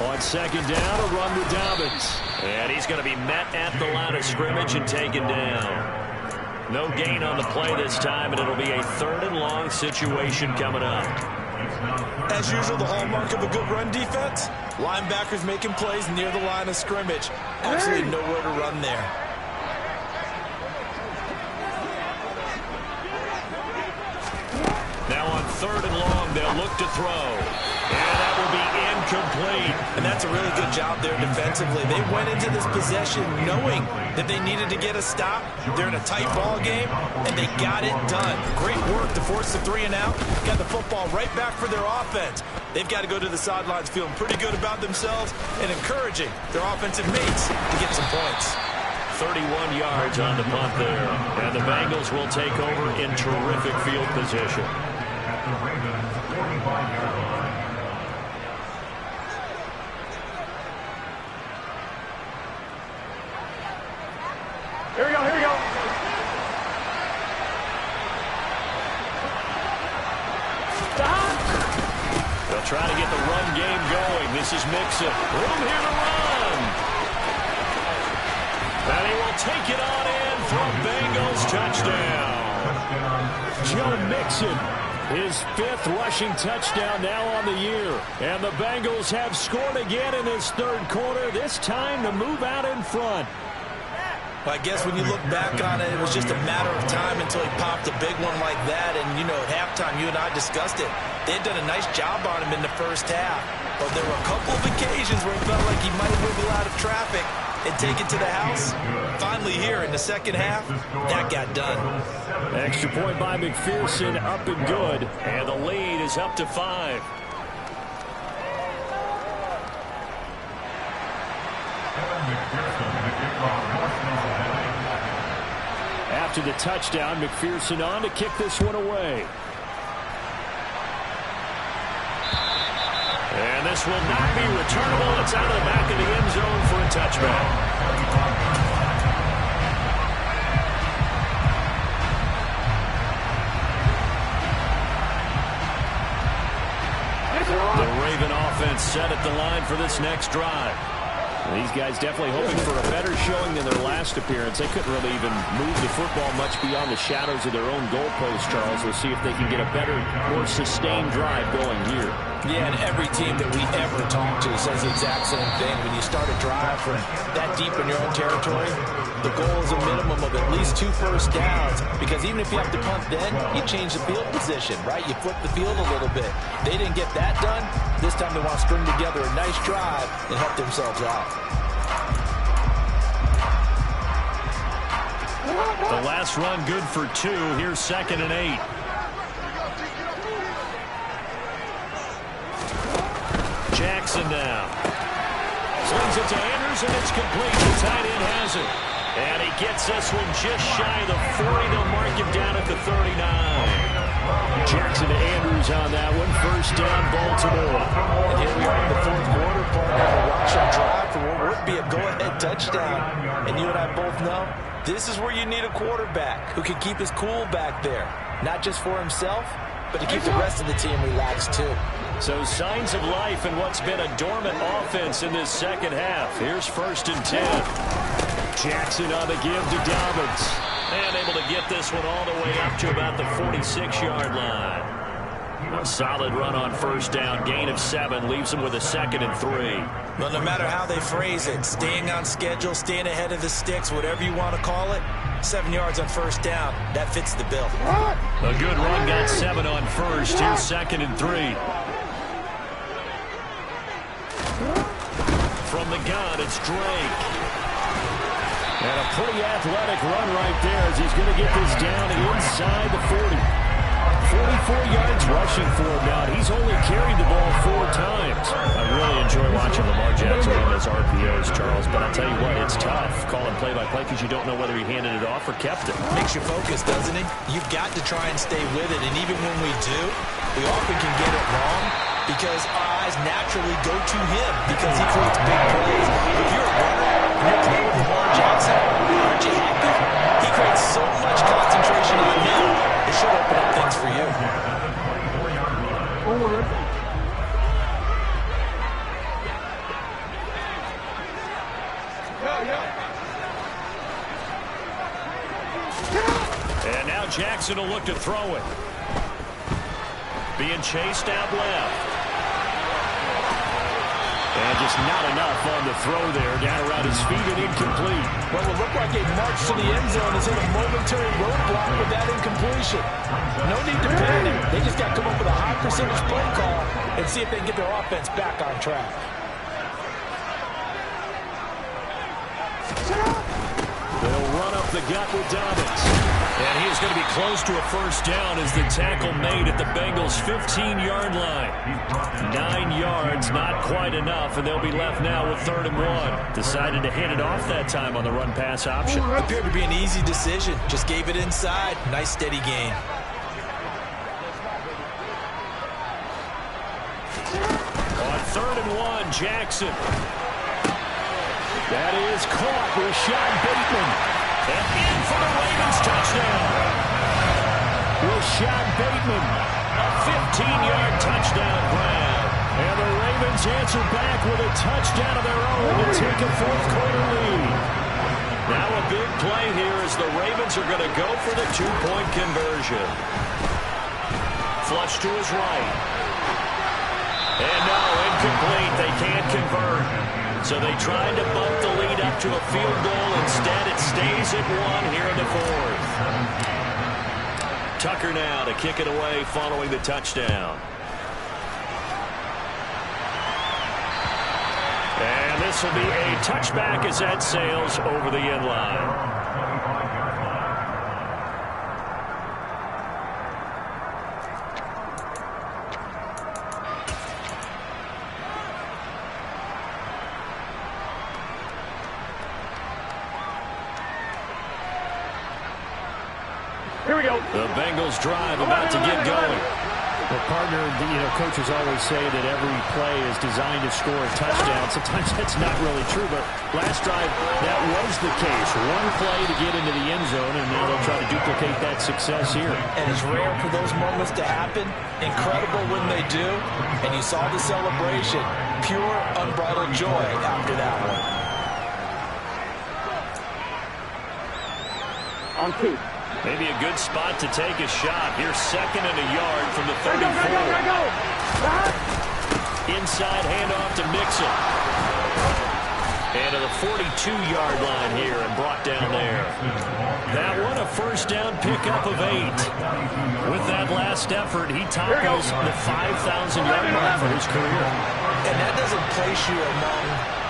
On 2nd down, a run with Dobbins. And he's going to be met at the line of scrimmage and taken down. No gain on the play this time, and it'll be a 3rd and long situation coming up. As usual, the hallmark of a good run defense, linebackers making plays near the line of scrimmage. Absolutely nowhere to run there. Now on 3rd and long, they'll look to throw. And that will be incomplete. And that's a really good job there defensively. They went into this possession knowing that they needed to get a stop. They're in a tight ball game, and they got it done. Great work to force the 3 and out. Got the football right back for their offense. They've got to go to the sidelines feeling pretty good about themselves and encouraging their offensive mates to get some points. 31 yards on the punt there. And the Bengals will take over in terrific field position. Here we go, here we go. They'll try to get the run game going. This is Mixon. Room here to run. And he will take it on in for a Bengals touchdown. Joe Mixon, his 5th rushing touchdown now on the year. And the Bengals have scored again in this 3rd quarter, this time to move out in front. Well, I guess when you look back on it, it was just a matter of time until he popped a big one like that. And, you know, at halftime, you and I discussed it. They had done a nice job on him in the first half. But there were a couple of occasions where it felt like he might wiggle out of traffic and take it to the house. Finally here in the second half, that got done. Extra point by McPherson, up and good. And the lead is up to 5. After the touchdown, McPherson on to kick this one away. And this will not be returnable. It's out of the back of the end zone for a touchback. the line for this next drive. These guys definitely hoping for a better showing than their last appearance. They couldn't really even move the football much beyond the shadows of their own goalpost, Charles. We'll see if they can get a better, more sustained drive going here. Yeah, and every team that we ever talk to says the exact same thing. When you start a drive from that deep in your own territory, the goal is a minimum of at least 2 first downs, because even if you have to punt then, you change the field position, right? You flip the field a little bit. They didn't get that done. This time they want to string together a nice drive and help themselves out. The last run good for 2. Here's 2nd and 8. Jackson now. Slings it to Andrews, and it's complete. The tight end has it. And he gets this one just shy of the 40. They'll mark him down at the 39. Jackson to Andrews on that one. First down, Baltimore. And here we are in the 4th quarter, partner. A rushing drive for what would be a go-ahead touchdown. And you and I both know this is where you need a quarterback who can keep his cool back there. Not just for himself, but to keep the rest of the team relaxed too. So signs of life in what's been a dormant offense in this second half. Here's 1st and 10. Jackson on the give to Dobbins. And able to get this one all the way up to about the 46-yard line. A solid run on 1st down. Gain of 7 leaves them with a 2nd and 3. Well, no matter how they phrase it, staying on schedule, staying ahead of the sticks, whatever you want to call it, 7 yards on 1st down, that fits the bill. A good run, got 7 on 1st. Here's 2nd and 3. From the gun, it's Drake. And a pretty athletic run right there as he's going to get this down inside the 40. 44 yards rushing for him now. He's only carried the ball 4 times. I really enjoy watching Lamar Jackson run those RPOs, Charles, but I'll tell you what, it's tough calling play-by-play because you don't know whether he handed it off or kept it. Makes you focus, doesn't it? You've got to try and stay with it, and even when we do, we often can get it wrong because our eyes naturally go to him because he creates big plays. If you're a runner and you're playing with Lamar Jackson, aren't you happy? He creates so much concentration on him. It should open up things for you. And now Jackson will look to throw it. Being chased out left. And just not enough on the throw there. Down around his feet and incomplete. Well, it looked like a march to the end zone is in a momentary roadblock with that incompletion. No need to panic. They just got to come up with a high percentage play call and see if they can get their offense back on track. They'll run up the gut with Dobbins. And he's going to be close to a 1st down as the tackle made at the Bengals' 15-yard line. 9 yards, not quite enough, and they'll be left now with 3rd and 1. Decided to hand it off that time on the run-pass option. Appeared to be an easy decision. Just gave it inside. Nice, steady gain. On 3rd and 1, Jackson. That is caught. Rashad Bateman. And in for the Ravens touchdown. Rashad Bateman, a 15-yard touchdown grab. And the Ravens answer back with a touchdown of their own to take a 4th quarter lead. Now a big play here as the Ravens are going to go for the 2-point conversion. Flush to his right. And no, incomplete. They can't convert. So they tried to bump the lead up to a field goal. Instead, it stays at 1 here in the 4th. Tucker now to kick it away following the touchdown. And this will be a touchback as that sails over the end line. Here we go. The Bengals drive about to get going. Well, partner, coaches always say that every play is designed to score a touchdown. Sometimes that's not really true, but last drive, that was the case. One play to get into the end zone, and now they'll try to duplicate that success here. And it's rare for those moments to happen. Incredible when they do. And you saw the celebration. Pure, unbridled joy after that one. On 2. Maybe a good spot to take a shot. Here's 2nd and a yard from the 34. Go. Inside handoff to Mixon. And to the 42-yard line here and brought down there. That one a first down pickup of 8. With that last effort, he topples the 5,000-yard mark for his career. And that doesn't place you among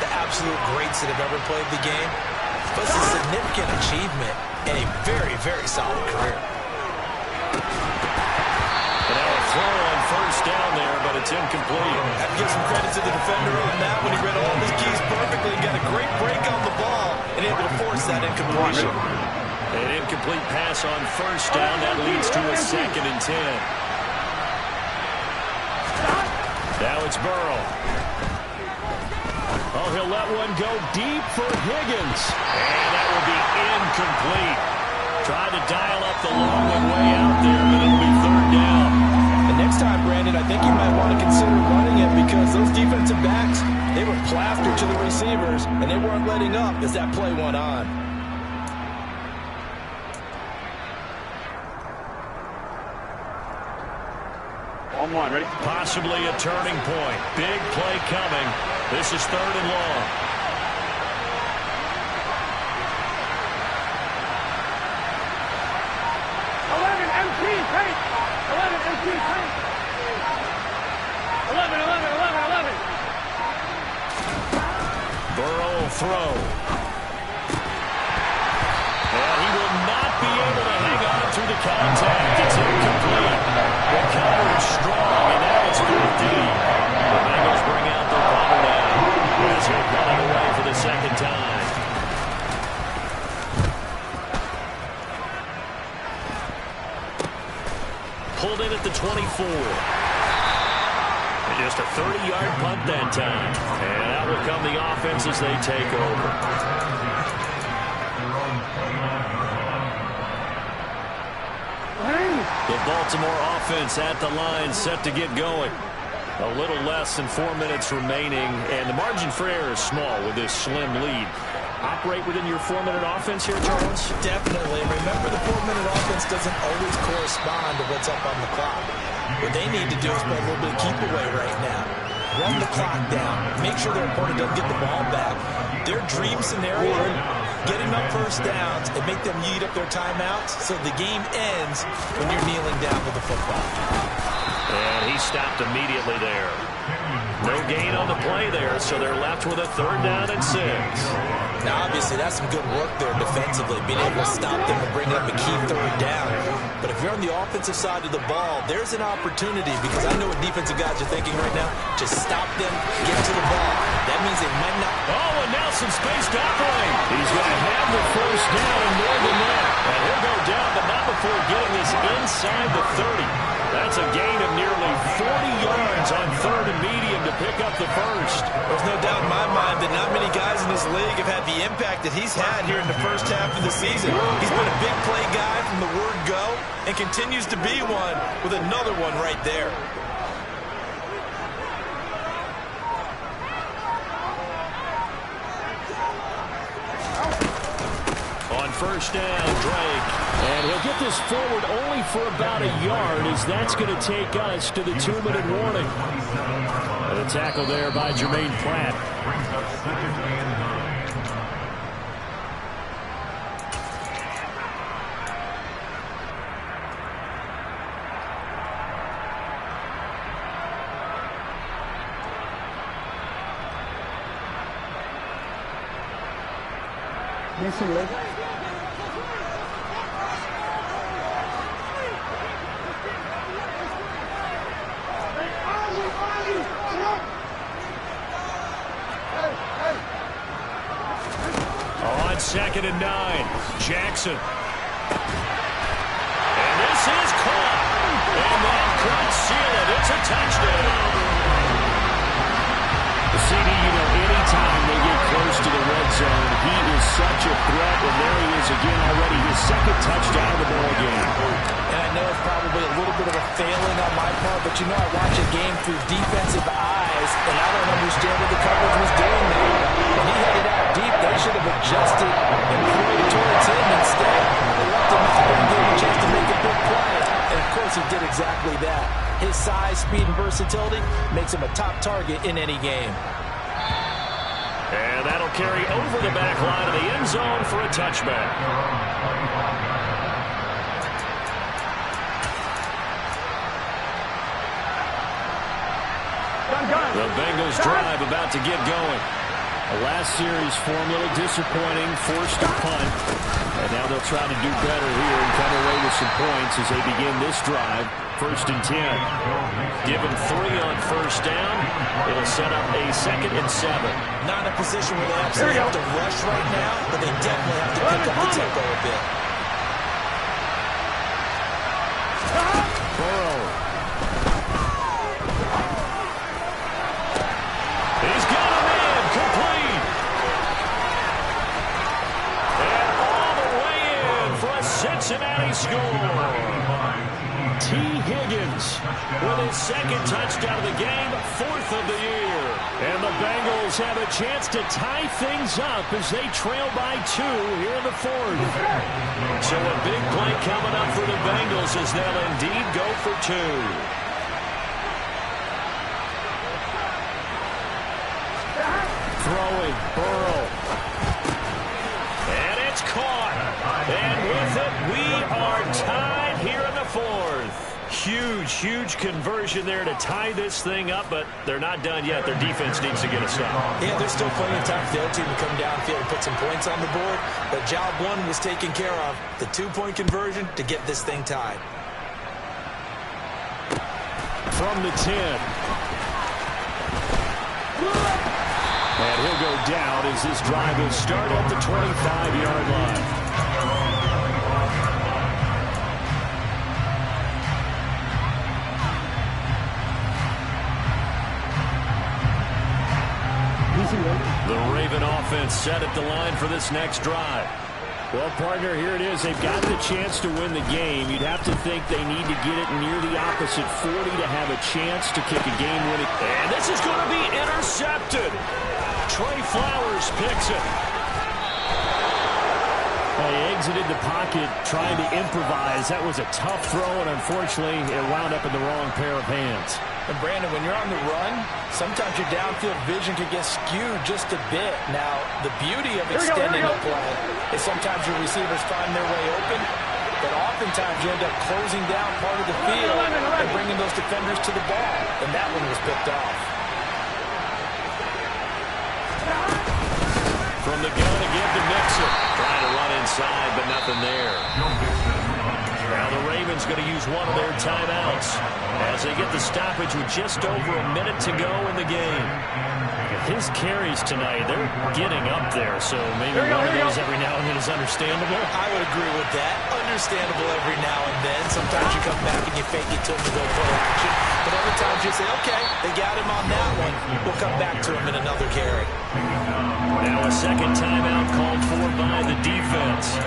the absolute greats that have ever played the game. But it's a significant achievement and a very, very solid career. And now a throw on first down there, but it's incomplete. I have to give some credit to the defender on that when he read all of his keys perfectly and got a great break on the ball and able to force that incompletion. An incomplete pass on first down. That leads to a 2nd and 10. Now it's Burrow. Oh, he'll let one go deep for Higgins. And that will be incomplete. Tried to dial up the long one way out there, but it'll be 3rd down. And next time, Brandon, I think you might want to consider running it because those defensive backs, they were plastered to the receivers, and they weren't letting up as that play went on. On 1, ready? Possibly a turning point. Big play coming. This is 3rd and long. Burrow will throw. And he will not be able to hang on through the contact. It's incomplete. The counter is strong, and now it's 4th. The Bengals bring out the punter now as he'll punt it away for the 2nd time. Pulled in at the 24. And just a 30-yard punt that time. And that will come the offense as they take over. The Baltimore offense at the line, set to get going. A little less than 4 minutes remaining, and the margin for error is small with this slim lead. Operate within your 4-minute offense here, Charles? Definitely. Remember, the 4-minute offense doesn't always correspond to what's up on the clock. What they need to do is play a little bit of keep away right now. Run the clock down. Make sure their opponent doesn't get the ball back. Their dream scenario, get enough first downs and make them eat up their timeouts so the game ends when you're kneeling down with the football. And he stopped immediately there. No gain on the play there, so they're left with a 3rd down and 6. Now, obviously, that's some good work there defensively, being able to stop them and bring up a key 3rd down. But if you're on the offensive side of the ball, there's an opportunity, because I know what defensive guys are thinking right now. Just stop them, get to the ball. That means they might not. Oh, and now some space to operate. He's going to have the first down and more than that. And he'll go down, but not before getting this inside the 30. That's a gain of nearly 40 yards on 3rd and medium to pick up the first. There's no doubt in my mind that not many guys in this league have had the impact that he's had here in the first half of the season. He's been a big play guy from the word go and continues to be one with another one right there. On first down, Drake. And he'll get this forward only for about a yard, as that's going to take us to the 2-minute warning. And a tackle there by Jermaine Pratt. On 2nd and 9, Jackson. And this is caught. And that cuts seal it. It's a touchdown. CD, you know, anytime they get close to the red zone, he is such a threat, and there he is again already, his second touchdown of the ball game. And I know it's probably a little bit of a failing on my part, but you know I watch a game through defensive eyes, and I don't understand what the coverage was doing there. When he headed out deep, they should have adjusted and thrown towards him instead. They left him out there and gave him a chance to make a big play. And, of course, he did exactly that. His size, speed, and versatility makes him a top target in any game. And that'll carry over the back line of the end zone for a touchback. The Bengals drive about to get going. The last series form a little disappointing, forced a punt. And now they'll try to do better here and come away with some points as they begin this drive. 1st and 10. Give them 3 on first down. It'll set up a 2nd and 7. Not in a position where they absolutely have to rush right now, but they definitely have to pick up the tempo a bit. Burrow. He's got him in. Complete. And all the way in for a Cincinnati score. T. Higgins with his 2nd touchdown of the game, 4th of the year. And the Bengals have a chance to tie things up as they trail by 2 here in the 4th. So a big play coming up for the Bengals as they'll indeed go for 2. Throwing, Burrow. And it's caught. And with it, we are tied here in the 4th. Huge conversion there to tie this thing up, but they're not done yet. Their defense needs to get a stop. Yeah, there's still plenty of time for the other team to come downfield and put some points on the board, but job 1 was taken care of. The 2-point conversion to get this thing tied. From the 10. And he'll go down as this drive will start at the 25-yard line. The Raven offense set at the line for this next drive. Well, partner, here it is. They've got the chance to win the game. You'd have to think they need to get it near the opposite 40 to have a chance to kick a game-winning. And this is going to be intercepted. Trey Flowers picks it. Well, he exited the pocket trying to improvise. That was a tough throw, and unfortunately, it wound up in the wrong pair of hands. And Brandon, when you're on the run, sometimes your downfield vision can get skewed just a bit. Now, the beauty of extending a play is sometimes your receivers find their way open, but oftentimes you end up closing down part of the field and bringing those defenders to the ball. And that one was picked off. From the gun again to Mixon. Trying to run inside, but nothing there. Now the Ravens going to use one of their timeouts as they get the stoppage with just over a minute to go in the game. His carries tonight, they're getting up there, so maybe one of those every now and then is understandable. I would agree with that. Understandable every now and then. Sometimes you come back and you fake it to him to go play action. But other times you say, okay, they got him on that one. We'll come back to him in another carry. Now a second timeout called for by the defense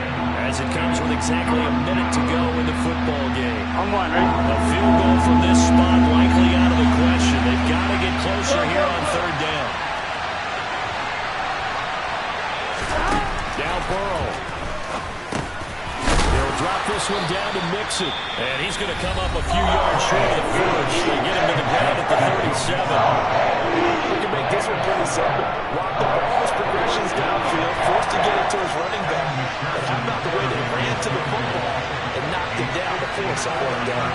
as it comes with exactly a minute to go in the football game. A field goal from this spot likely out of the question. They've got to get closer here on 3rd down. Now Burrow. They'll drop this one down to Mixon. And he's going to come up a few yards short of the first. They get him to the ground at the 37. We can make this one pretty simple. Walk the ball with progressions downfield, forced to get it to his running back. But how about the way they ran to the football and knocked him down to force a 4th down?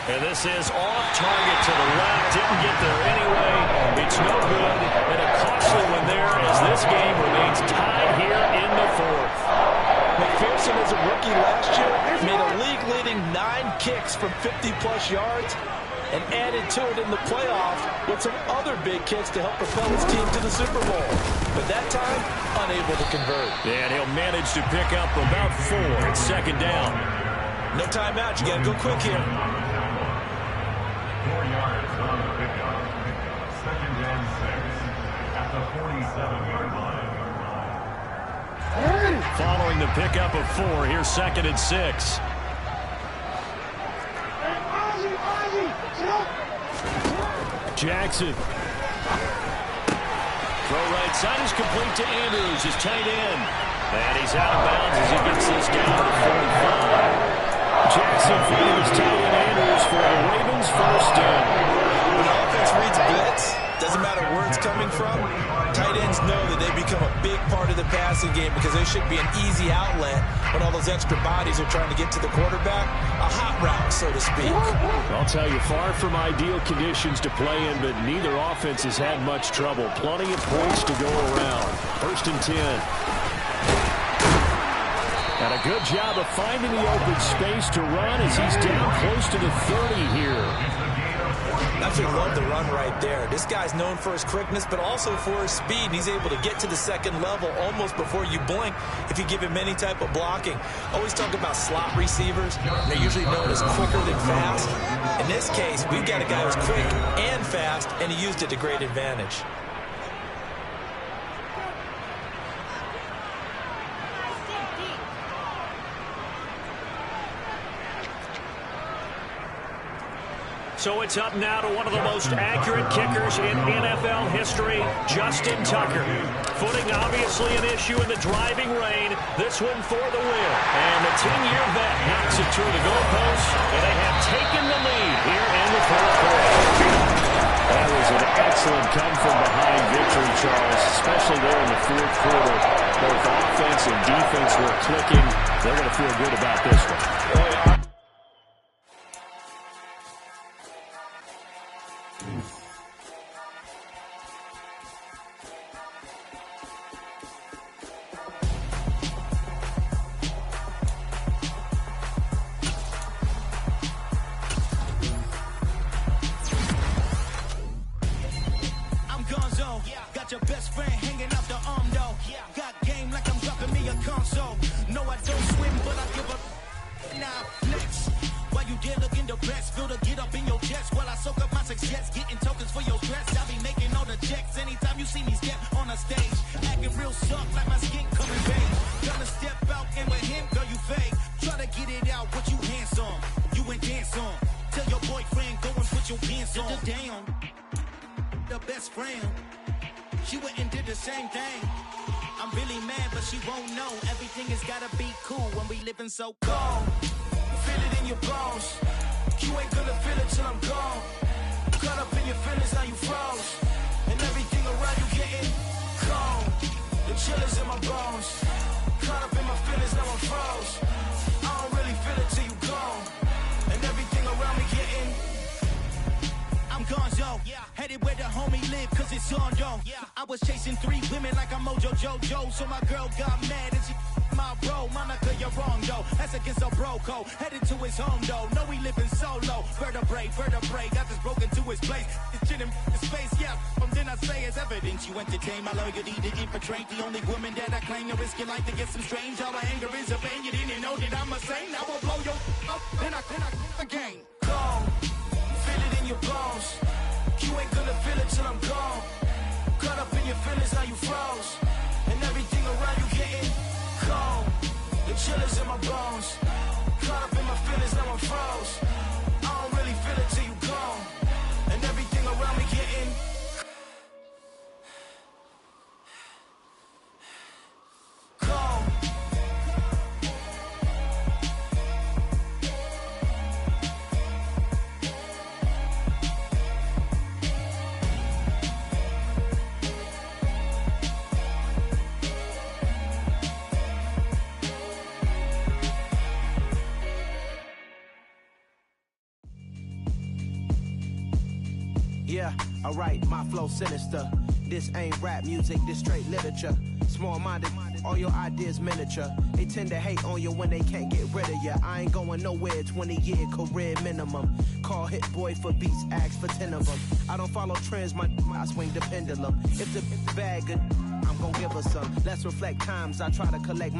And this is off target to the left. Didn't get there anyway. It's no good. And a costly one there as this game remains tied here in the 4th. McPherson, as a rookie last year, made a league-leading 9 kicks from 50-plus yards. and added to it in the playoffs with some other big kicks to help propel his team to the Super Bowl. But that time, unable to convert. And he'll manage to pick up about 4 at second down. No timeout. You got to go quick here. 4 yards on the pickup. Second and 6 at the 47-yard line. Following the pickup of 4, here's second and 6. Jackson. Throw right side is complete to Andrews, his tight end. And he's out of bounds as he gets this down to the 45. Jackson finding his tight end Andrews for the Ravens first down. When the offense reads blitz, doesn't matter where it's coming from, tight ends know that they become a big part of the passing game because they should be an easy outlet when all those extra bodies are trying to get to the quarterback. A hot route, so to speak. I'll tell you, far from ideal conditions to play in, but neither offense has had much trouble. Plenty of points to go around. First and 10. And a good job of finding the open space to run as he's down close to the 30 here. Absolutely love the run right there. This guy's known for his quickness, but also for his speed. And he's able to get to the second level almost before you blink if you give him any type of blocking. Always talk about slot receivers. They're usually known as quicker than fast. In this case, we've got a guy who's quick and fast, and he used it to great advantage. So it's up now to one of the most accurate kickers in NFL history, Justin Tucker. Footing obviously an issue in the driving rain. This one for the win. And the 10-year vet knocks it through the goalposts, and they have taken the lead here in the fourth quarter. That was an excellent come-from-behind victory, Charles, especially there in the fourth quarter. Both offense and defense were clicking. They're going to feel good about this one. Oh, yeah. Got your best friend hanging out the arm though. Got game like I'm dropping me a console. No, I don't swim, but I give up. Now flex. While you there looking the best, feel the get up in your chest while I soak up my success, getting tokens for your stress. I be making all the checks anytime you see me step on a stage, acting real soft like my skin coming beige. Gonna step out and with him, girl, you fake. Try to get it out, what you handsome, you ain't dance on. Tell your boyfriend go and put your pants on. Down, the best friend. She went and did the same thing. I'm really mad, but she won't know. Everything has gotta be cool when we living so cold. Feel it in your bones. You ain't gonna feel it till I'm gone. Caught up in your feelings, now you froze. And everything around you getting cold. The chill is in my bones. Caught up in my feelings, now I'm froze. I don't really feel it till you gone. And everything around me getting I'm gonzo, headed where the homie live, cause it's on, yo. I was chasing 3 women like I'm Mojo Jojo, so my girl got mad and she my bro. Monica, you're wrong, though. That's against a bro code. Headed to his home, though. No, he living solo. Vertebrae, got this broken to his place. This shit in space, yeah. Then I say it's evidence you entertain my loyalty to infiltrate. The only woman that I claim to risk your life to get some strange. All my anger is a pain. You didn't know that I'm a saint. I will blow your up, then I again. Gone. Feel it in your bones. You ain't gonna feel it till I'm gone. Caught up in your feelings, now you froze. And everything around you getting cold. The chill is in my bones. Caught up in my feelings, now I'm froze. I don't really feel it till you gone. And everything around me getting cold. Yeah, alright, my flow sinister. This ain't rap music, this straight literature. Small-minded all your ideas miniature. They tend to hate on you when they can't get rid of you. I ain't going nowhere, 20-year career minimum. Call Hit Boy for beats, ask for 10 of them. I don't follow trends, I swing the pendulum. If the bag good, I'm gonna give her some. Let's reflect times, I try to collect my